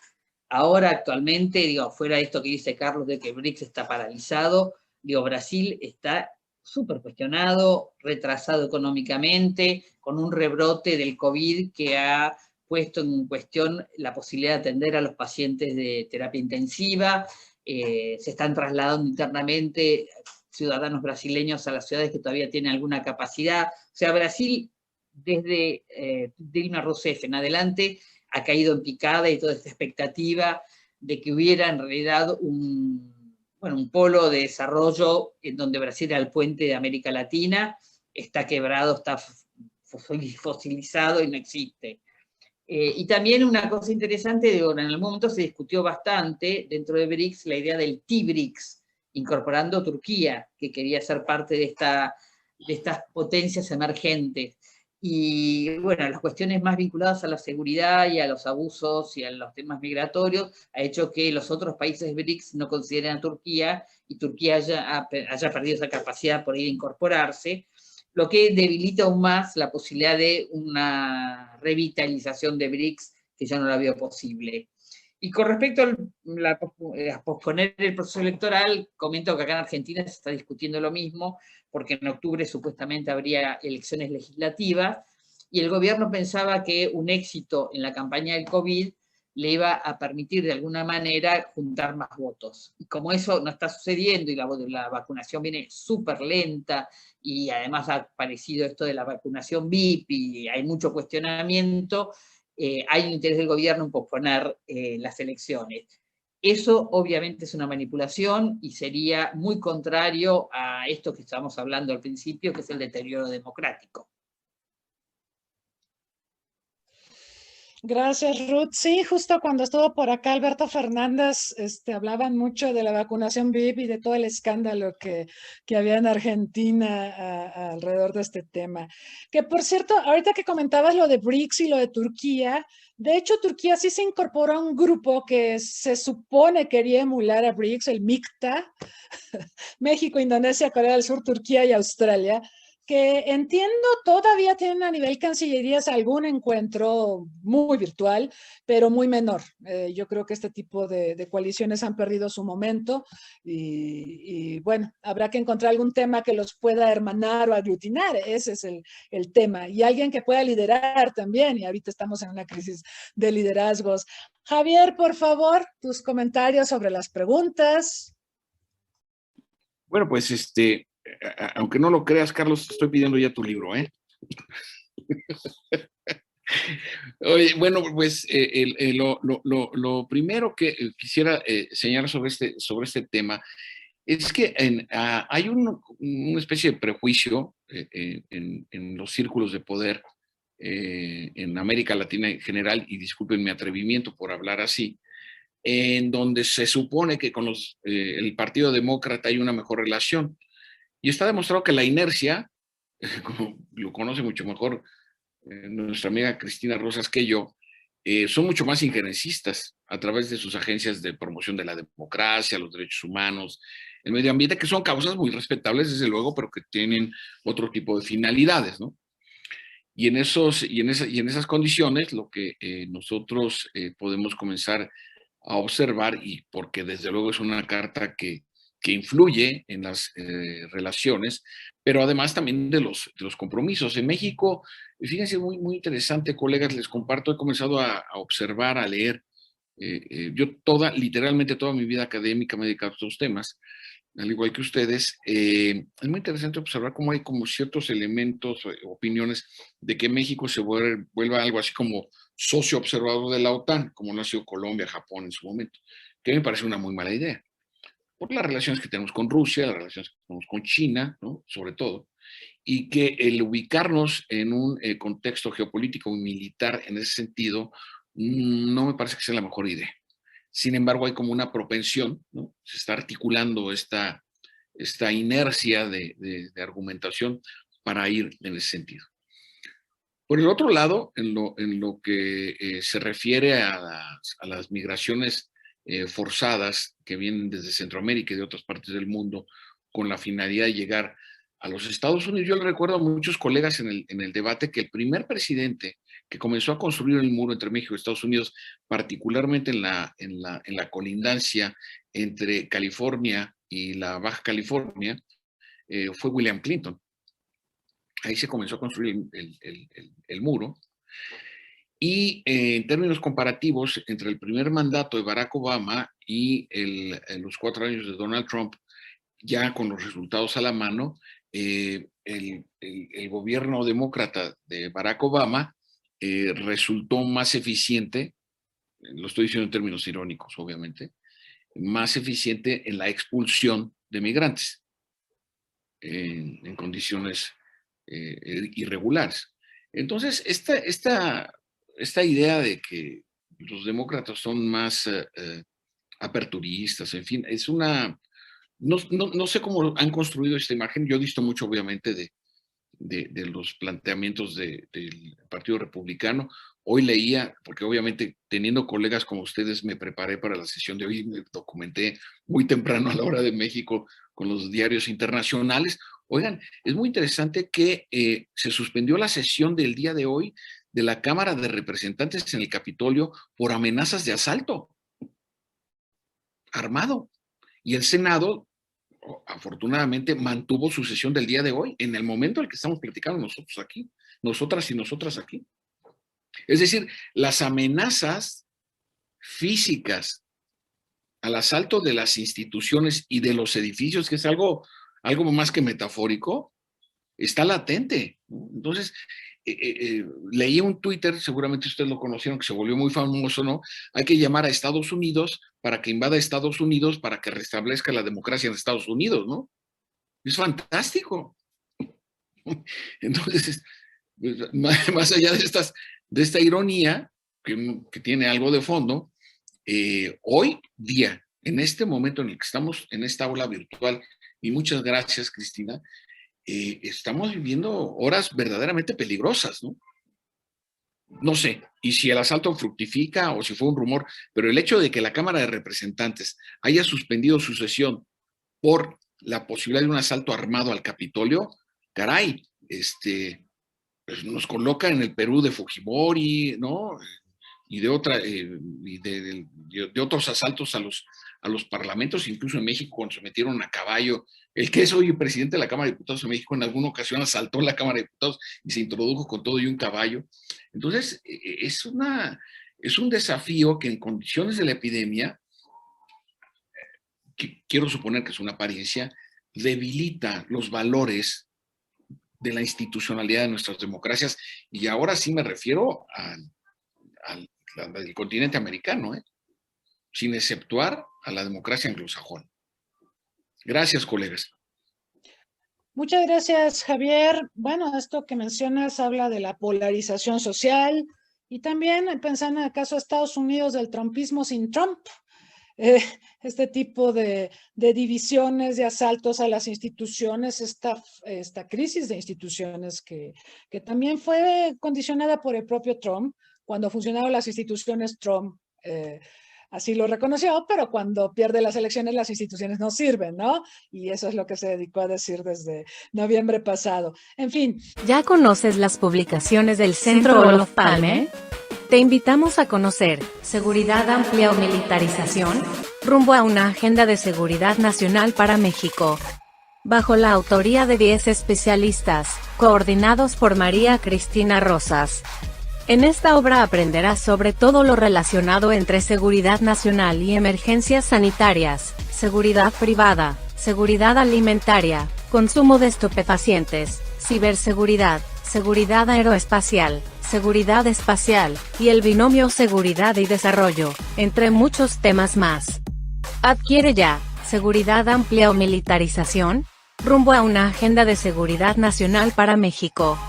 E: Ahora, actualmente, digo, fuera de esto que dice Carlos de que BRICS está paralizado, digo, Brasil está súper cuestionado, retrasado económicamente, con un rebrote del COVID que ha puesto en cuestión la posibilidad de atender a los pacientes de terapia intensiva. Se están trasladando internamente ciudadanos brasileños a las ciudades que todavía tienen alguna capacidad. O sea, Brasil, desde Dilma Rousseff en adelante, ha caído en picada, y toda esta expectativa de que hubiera en realidad un polo de desarrollo en donde Brasil era el puente de América Latina, está quebrado, está fosilizado y no existe. Y también una cosa interesante, en algún momento se discutió bastante dentro de BRICS la idea del T-BRICS, incorporando Turquía, que quería ser parte de estas potencias emergentes. Y bueno, las cuestiones más vinculadas a la seguridad y a los abusos y a los temas migratorios ha hecho que los otros países BRICS no consideren a Turquía, y Turquía haya perdido esa capacidad por ir a incorporarse, lo que debilita aún más la posibilidad de una revitalización de BRICS, que yo no la veo posible. Y con respecto a posponer el proceso electoral, comento que acá en Argentina se está discutiendo lo mismo, porque en octubre supuestamente habría elecciones legislativas, y el gobierno pensaba que un éxito en la campaña del COVID le iba a permitir de alguna manera juntar más votos. Y como eso no está sucediendo y la vacunación viene súper lenta, y además ha aparecido esto de la vacunación VIP y hay mucho cuestionamiento, hay un interés del gobierno en posponer las elecciones. Eso obviamente es una manipulación y sería muy contrario a esto que estábamos hablando al principio, que es el deterioro democrático.
C: Gracias, Ruth. Sí, justo cuando estuvo por acá Alberto Fernández, hablaban mucho de la vacunación VIP y de todo el escándalo que había en Argentina alrededor de este tema. Que por cierto, ahorita que comentabas lo de BRICS y lo de Turquía, de hecho Turquía sí se incorporó a un grupo que se supone quería emular a BRICS, el MICTA, México, Indonesia, Corea del Sur, Turquía y Australia. que entiendo todavía tienen a nivel cancillerías algún encuentro muy virtual, pero muy menor. Yo creo que este tipo de coaliciones han perdido su momento y bueno, habrá que encontrar algún tema que los pueda hermanar o aglutinar. Ese es el tema. Y alguien que pueda liderar también, y ahorita estamos en una crisis de liderazgos. Javier, por favor, tus comentarios sobre las preguntas.
F: Bueno, pues aunque no lo creas, Carlos, te estoy pidiendo ya tu libro, ¿eh? Oye, bueno, pues lo primero que quisiera señalar sobre este tema es que hay una especie de prejuicio en los círculos de poder en América Latina en general, y disculpen mi atrevimiento por hablar así, en donde se supone que con el Partido Demócrata hay una mejor relación. Y está demostrado que la inercia, como lo conoce mucho mejor nuestra amiga Cristina Rosas que yo, son mucho más injerencistas a través de sus agencias de promoción de la democracia, los derechos humanos, el medio ambiente, que son causas muy respetables, desde luego, pero que tienen otro tipo de finalidades, ¿no? Y en esas condiciones, lo que nosotros podemos comenzar a observar, y porque desde luego es una carta que influye en las relaciones, pero además también de los compromisos. En México, fíjense, muy, muy interesante, colegas, les comparto, he comenzado a observar, a leer. Yo literalmente toda mi vida académica me he dedicado a estos temas, al igual que ustedes. Es muy interesante observar cómo hay como ciertos elementos, opiniones de que México se vuelva algo así como socio observador de la OTAN, como no ha sido Colombia, Japón en su momento, que me parece una muy mala idea, por las relaciones que tenemos con Rusia, las relaciones que tenemos con China, ¿no? Sobre todo, y que el ubicarnos en un contexto geopolítico y militar en ese sentido no me parece que sea la mejor idea. Sin embargo, hay como una propensión, ¿no? Se está articulando esta inercia de argumentación para ir en ese sentido. Por el otro lado, en lo que se refiere a las migraciones forzadas que vienen desde Centroamérica y de otras partes del mundo con la finalidad de llegar a los Estados Unidos, yo le recuerdo a muchos colegas en el debate que el primer presidente que comenzó a construir el muro entre México y Estados Unidos, particularmente en la colindancia entre California y la Baja California, fue William Clinton. Ahí se comenzó a construir el muro. Y en términos comparativos, entre el primer mandato de Barack Obama y los 4 años de Donald Trump, ya con los resultados a la mano, el gobierno demócrata de Barack Obama resultó más eficiente, lo estoy diciendo en términos irónicos, obviamente, más eficiente en la expulsión de migrantes en condiciones irregulares. Entonces, esta idea de que los demócratas son más aperturistas, en fin, es una... No sé cómo han construido esta imagen. Yo he visto mucho, obviamente, de los planteamientos del Partido Republicano. Hoy leía, porque obviamente teniendo colegas como ustedes me preparé para la sesión de hoy, me documenté muy temprano a la hora de México con los diarios internacionales. Oigan, es muy interesante que se suspendió la sesión del día de hoy de la Cámara de Representantes en el Capitolio por amenazas de asalto armado. Y el Senado, afortunadamente, mantuvo su sesión del día de hoy, en el momento en el que estamos platicando nosotros aquí, nosotras y nosotras aquí. Es decir, las amenazas físicas al asalto de las instituciones y de los edificios, que es algo más que metafórico, está latente. Entonces, leí un Twitter, seguramente ustedes lo conocieron, que se volvió muy famoso, ¿no? Hay que llamar a Estados Unidos para que invada Estados Unidos para que restablezca la democracia en Estados Unidos, ¿no? Es fantástico. Entonces, más allá de esta ironía, que tiene algo de fondo, hoy día, en este momento en el que estamos en esta aula virtual, y muchas gracias, Cristina, estamos viviendo horas verdaderamente peligrosas, ¿no? No sé, y si el asalto fructifica o si fue un rumor, pero el hecho de que la Cámara de Representantes haya suspendido su sesión por la posibilidad de un asalto armado al Capitolio, caray, pues nos coloca en el Perú de Fujimori, ¿no? Y de otros asaltos a los parlamentos, incluso en México cuando se metieron a caballo. El que es hoy presidente de la Cámara de Diputados de México en alguna ocasión asaltó la Cámara de Diputados y se introdujo con todo y un caballo. Entonces, es un desafío que en condiciones de la epidemia, que quiero suponer que es una apariencia, debilita los valores de la institucionalidad de nuestras democracias, y ahora sí me refiero al continente americano, sin exceptuar a la democracia anglosajona. Gracias, colegas.
C: Muchas gracias, Javier. Bueno, esto que mencionas habla de la polarización social y también pensando en el caso de Estados Unidos del trumpismo sin Trump. Este tipo de divisiones, de asaltos a las instituciones, esta crisis de instituciones que también fue condicionada por el propio Trump. Cuando funcionaron las instituciones, Trump así lo reconoció, pero cuando pierde las elecciones, las instituciones no sirven, ¿no? Y eso es lo que se dedicó a decir desde noviembre pasado. En fin.
A: ¿Ya conoces las publicaciones del Centro Olof Palme? Te invitamos a conocer Seguridad Amplia o Militarización, rumbo a una agenda de seguridad nacional para México. Bajo la autoría de 10 especialistas, coordinados por María Cristina Rosas. En esta obra aprenderás sobre todo lo relacionado entre seguridad nacional y emergencias sanitarias, seguridad privada, seguridad alimentaria, consumo de estupefacientes, ciberseguridad, seguridad aeroespacial, seguridad espacial, y el binomio seguridad y desarrollo, entre muchos temas más. Adquiere ya, Seguridad Amplia o Militarización, rumbo a una agenda de seguridad nacional para México.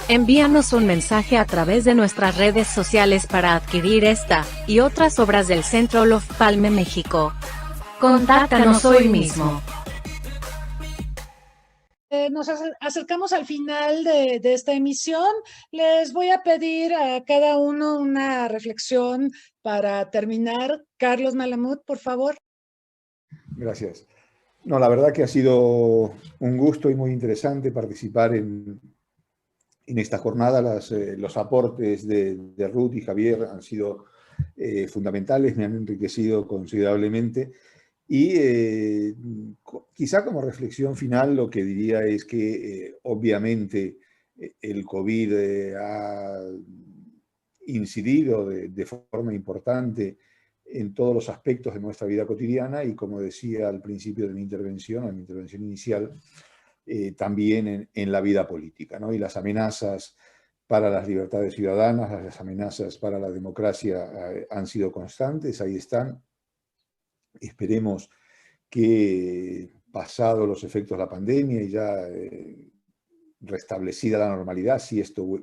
A: Envíanos un mensaje a través de nuestras redes sociales para adquirir esta, y otras obras del Centro Olof Palme México. Contáctanos hoy mismo.
C: Nos acercamos al final de esta emisión. Les voy a pedir a cada uno una reflexión para terminar. Carlos Malamud, por favor.
D: Gracias. No, la verdad que ha sido un gusto y muy interesante participar en esta jornada. Los aportes de Ruth y Javier han sido fundamentales, me han enriquecido considerablemente. Y quizá como reflexión final lo que diría es que obviamente el COVID ha incidido de forma importante en todos los aspectos de nuestra vida cotidiana y, como decía al principio de mi intervención, en mi intervención inicial, también en la vida política, ¿no? Y las amenazas para las libertades ciudadanas, las amenazas para la democracia han sido constantes, ahí están. Esperemos que, pasado los efectos de la pandemia y ya restablecida la normalidad, si esto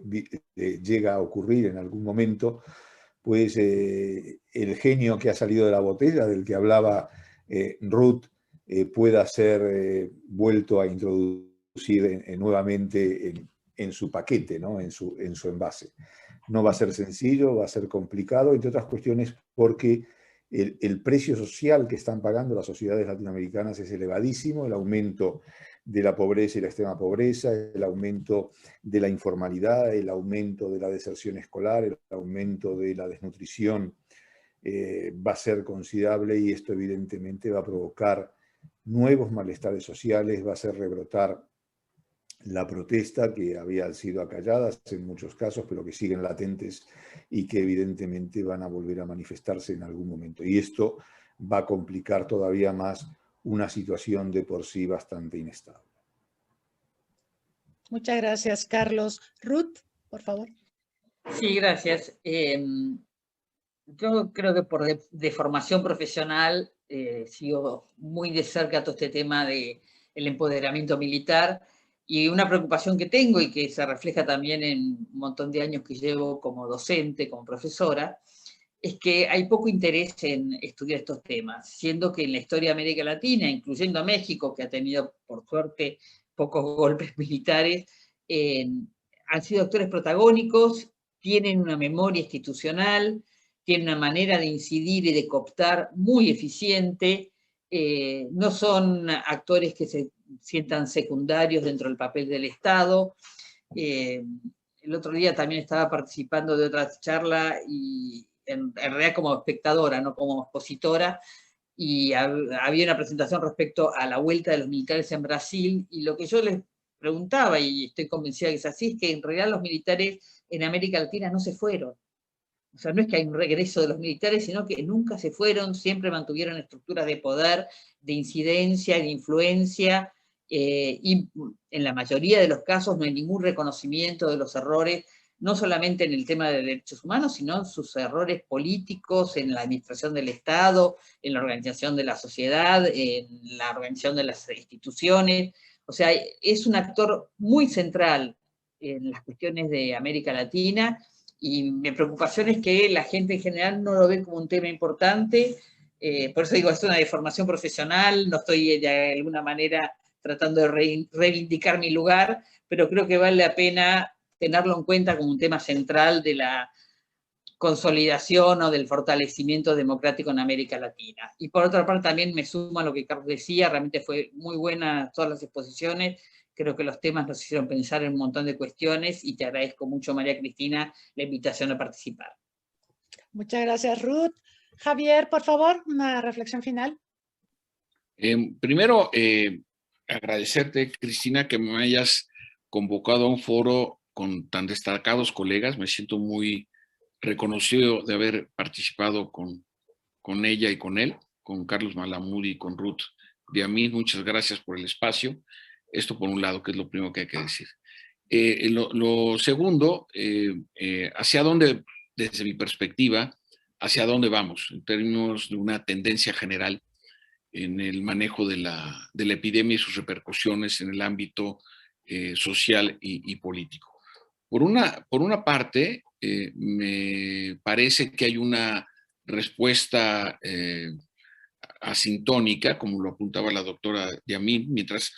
D: llega a ocurrir en algún momento, pues el genio que ha salido de la botella, del que hablaba Ruth, pueda ser vuelto a introducir nuevamente en su paquete, ¿no? en su envase. No va a ser sencillo, va a ser complicado, entre otras cuestiones porque el precio social que están pagando las sociedades latinoamericanas es elevadísimo, el aumento de la pobreza y la extrema pobreza, el aumento de la informalidad, el aumento de la deserción escolar, el aumento de la desnutrición va a ser considerable, y esto evidentemente va a provocar nuevos malestares sociales, va a hacer rebrotar la protesta que había sido acallada en muchos casos, pero que siguen latentes y que evidentemente van a volver a manifestarse en algún momento. Y esto va a complicar todavía más una situación de por sí bastante inestable.
C: Muchas gracias, Carlos. Ruth, por favor.
E: Sí, gracias. Yo creo que por de formación profesional sigo muy de cerca todo este tema del empoderamiento militar, y una preocupación que tengo y que se refleja también en un montón de años que llevo como docente, como profesora, es que hay poco interés en estudiar estos temas, siendo que en la historia de América Latina, incluyendo a México, que ha tenido, por suerte, pocos golpes militares, han sido actores protagónicos, tienen una memoria institucional, tienen una manera de incidir y de cooptar muy eficiente, no son actores que se sientan secundarios dentro del papel del Estado. El otro día también estaba participando de otra charla, y en realidad como espectadora, no como expositora, y había una presentación respecto a la vuelta de los militares en Brasil, y lo que yo les preguntaba, y estoy convencida que es así, es que en realidad los militares en América Latina no se fueron. O sea, no es que hay un regreso de los militares, sino que nunca se fueron, siempre mantuvieron estructuras de poder, de incidencia, de influencia, y en la mayoría de los casos no hay ningún reconocimiento de los errores, no solamente en el tema de derechos humanos, sino en sus errores políticos, en la administración del Estado, en la organización de la sociedad, en la organización de las instituciones. O sea, es un actor muy central en las cuestiones de América Latina, y mi preocupación es que la gente en general no lo ve como un tema importante. Por eso digo, es una deformación profesional, no estoy de alguna manera tratando de reivindicar mi lugar, pero creo que vale la pena tenerlo en cuenta como un tema central de la consolidación o del fortalecimiento democrático en América Latina. Y por otra parte también me sumo a lo que Carlos decía, realmente fue muy buena todas las exposiciones, creo que los temas nos hicieron pensar en un montón de cuestiones, y te agradezco mucho, María Cristina, la invitación a participar.
C: Muchas gracias, Ruth. Javier, por favor, una reflexión final.
F: Primero, agradecerte, Cristina, que me hayas convocado a un foro con tan destacados colegas. Me siento muy reconocido de haber participado con ella y con él, con Carlos Malamud y con Ruth Diamín. Muchas gracias por el espacio. Esto por un lado, que es lo primero que hay que decir. Lo segundo, hacia dónde, desde mi perspectiva, hacia dónde vamos en términos de una tendencia general en el manejo de la epidemia y sus repercusiones en el ámbito social y político. Por una parte, me parece que hay una respuesta asintónica, como lo apuntaba la doctora Diamín, mientras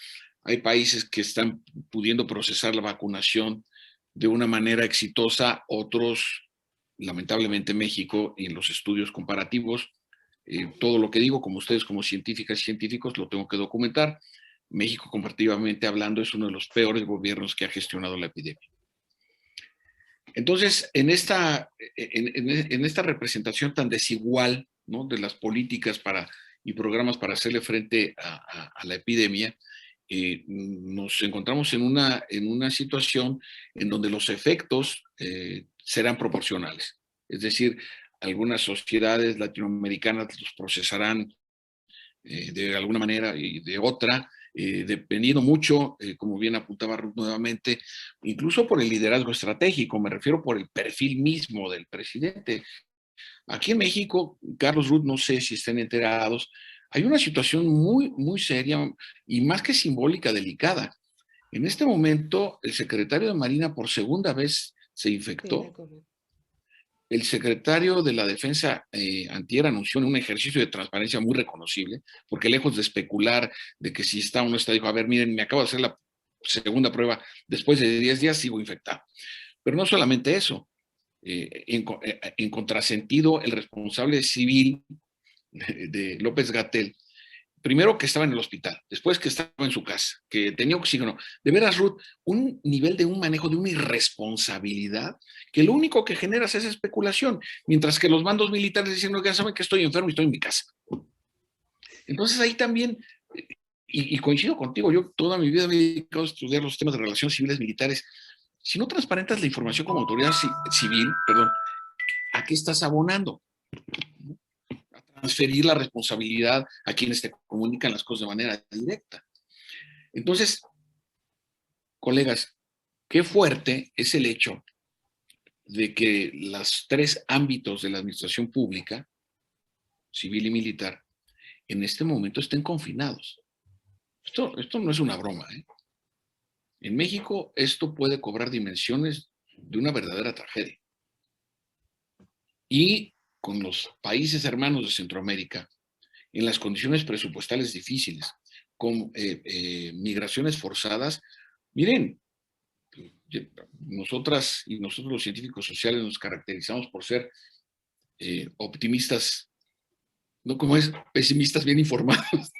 F: hay países que están pudiendo procesar la vacunación de una manera exitosa, otros, lamentablemente México, en los estudios comparativos, todo lo que digo, como ustedes como científicas y científicos, lo tengo que documentar. México, comparativamente hablando, es uno de los peores gobiernos que ha gestionado la epidemia. Entonces, en esta representación tan desigual, ¿no?, de las políticas y programas para hacerle frente a la epidemia, nos encontramos en una situación en donde los efectos serán proporcionales. Es decir, algunas sociedades latinoamericanas los procesarán de alguna manera y de otra, dependiendo mucho, como bien apuntaba Ruth nuevamente, incluso por el liderazgo estratégico, me refiero por el perfil mismo del presidente. Aquí en México, Carlos, Ruth, no sé si estén enterados, hay una situación muy, muy seria y más que simbólica, delicada. En este momento, el secretario de Marina por segunda vez se infectó. El secretario de la Defensa antier anunció en un ejercicio de transparencia muy reconocible, porque lejos de especular de que si está o no está, dijo, a ver, miren, me acabo de hacer la segunda prueba, después de 10 días sigo infectado. Pero no solamente eso, en contrasentido, el responsable civil de López-Gatell, primero que estaba en el hospital, después que estaba en su casa, que tenía oxígeno. De veras, Ruth, un nivel de un manejo de una irresponsabilidad que lo único que genera es esa especulación, mientras que los mandos militares dicen, no, ya saben que estoy enfermo y estoy en mi casa. Entonces ahí también, y coincido contigo, yo toda mi vida me he dedicado a estudiar los temas de relaciones civiles militares. Si no transparentas la información como autoridad civil, ¿a qué estás abonando? Transferir la responsabilidad a quienes te comunican las cosas de manera directa. Entonces, colegas, qué fuerte es el hecho de que los tres ámbitos de la administración pública, civil y militar, en este momento estén confinados. Esto no es una broma, ¿eh? En México esto puede cobrar dimensiones de una verdadera tragedia. Y con los países hermanos de Centroamérica, en las condiciones presupuestales difíciles, con migraciones forzadas, miren, nosotras y nosotros los científicos sociales nos caracterizamos por ser optimistas, no como es, pesimistas bien informados.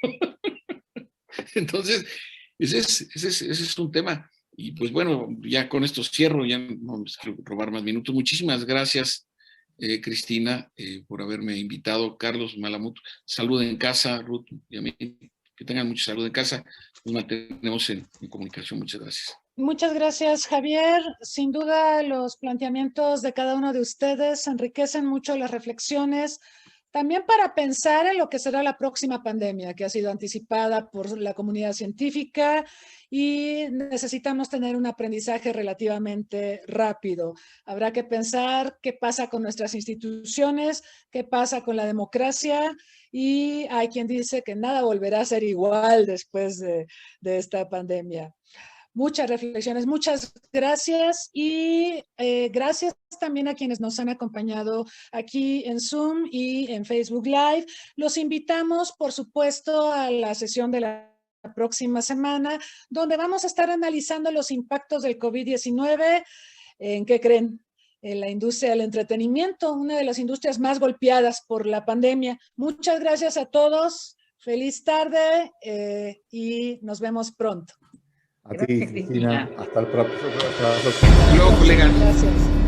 F: Entonces, Ese es un tema. Y pues bueno, ya con esto cierro, ya no les quiero robar más minutos. Muchísimas gracias, Cristina, por haberme invitado. Carlos, Malamud, salud en casa, Ruth y a mí, que tengan mucha salud en casa. Nos mantenemos en comunicación. Muchas gracias.
C: Muchas gracias, Javier. Sin duda, los planteamientos de cada uno de ustedes enriquecen mucho las reflexiones, también para pensar en lo que será la próxima pandemia, que ha sido anticipada por la comunidad científica y necesitamos tener un aprendizaje relativamente rápido. Habrá que pensar qué pasa con nuestras instituciones, qué pasa con la democracia, y hay quien dice que nada volverá a ser igual después de esta pandemia. Muchas reflexiones, muchas gracias y gracias también a quienes nos han acompañado aquí en Zoom y en Facebook Live. Los invitamos, por supuesto, a la sesión de la próxima semana, donde vamos a estar analizando los impactos del COVID-19. ¿En qué creen? En la industria del entretenimiento, una de las industrias más golpeadas por la pandemia. Muchas gracias a todos. Feliz tarde y nos vemos pronto.
D: A ti, Cristina. Hasta el próximo.
F: Hasta luego, colegas.
C: Gracias.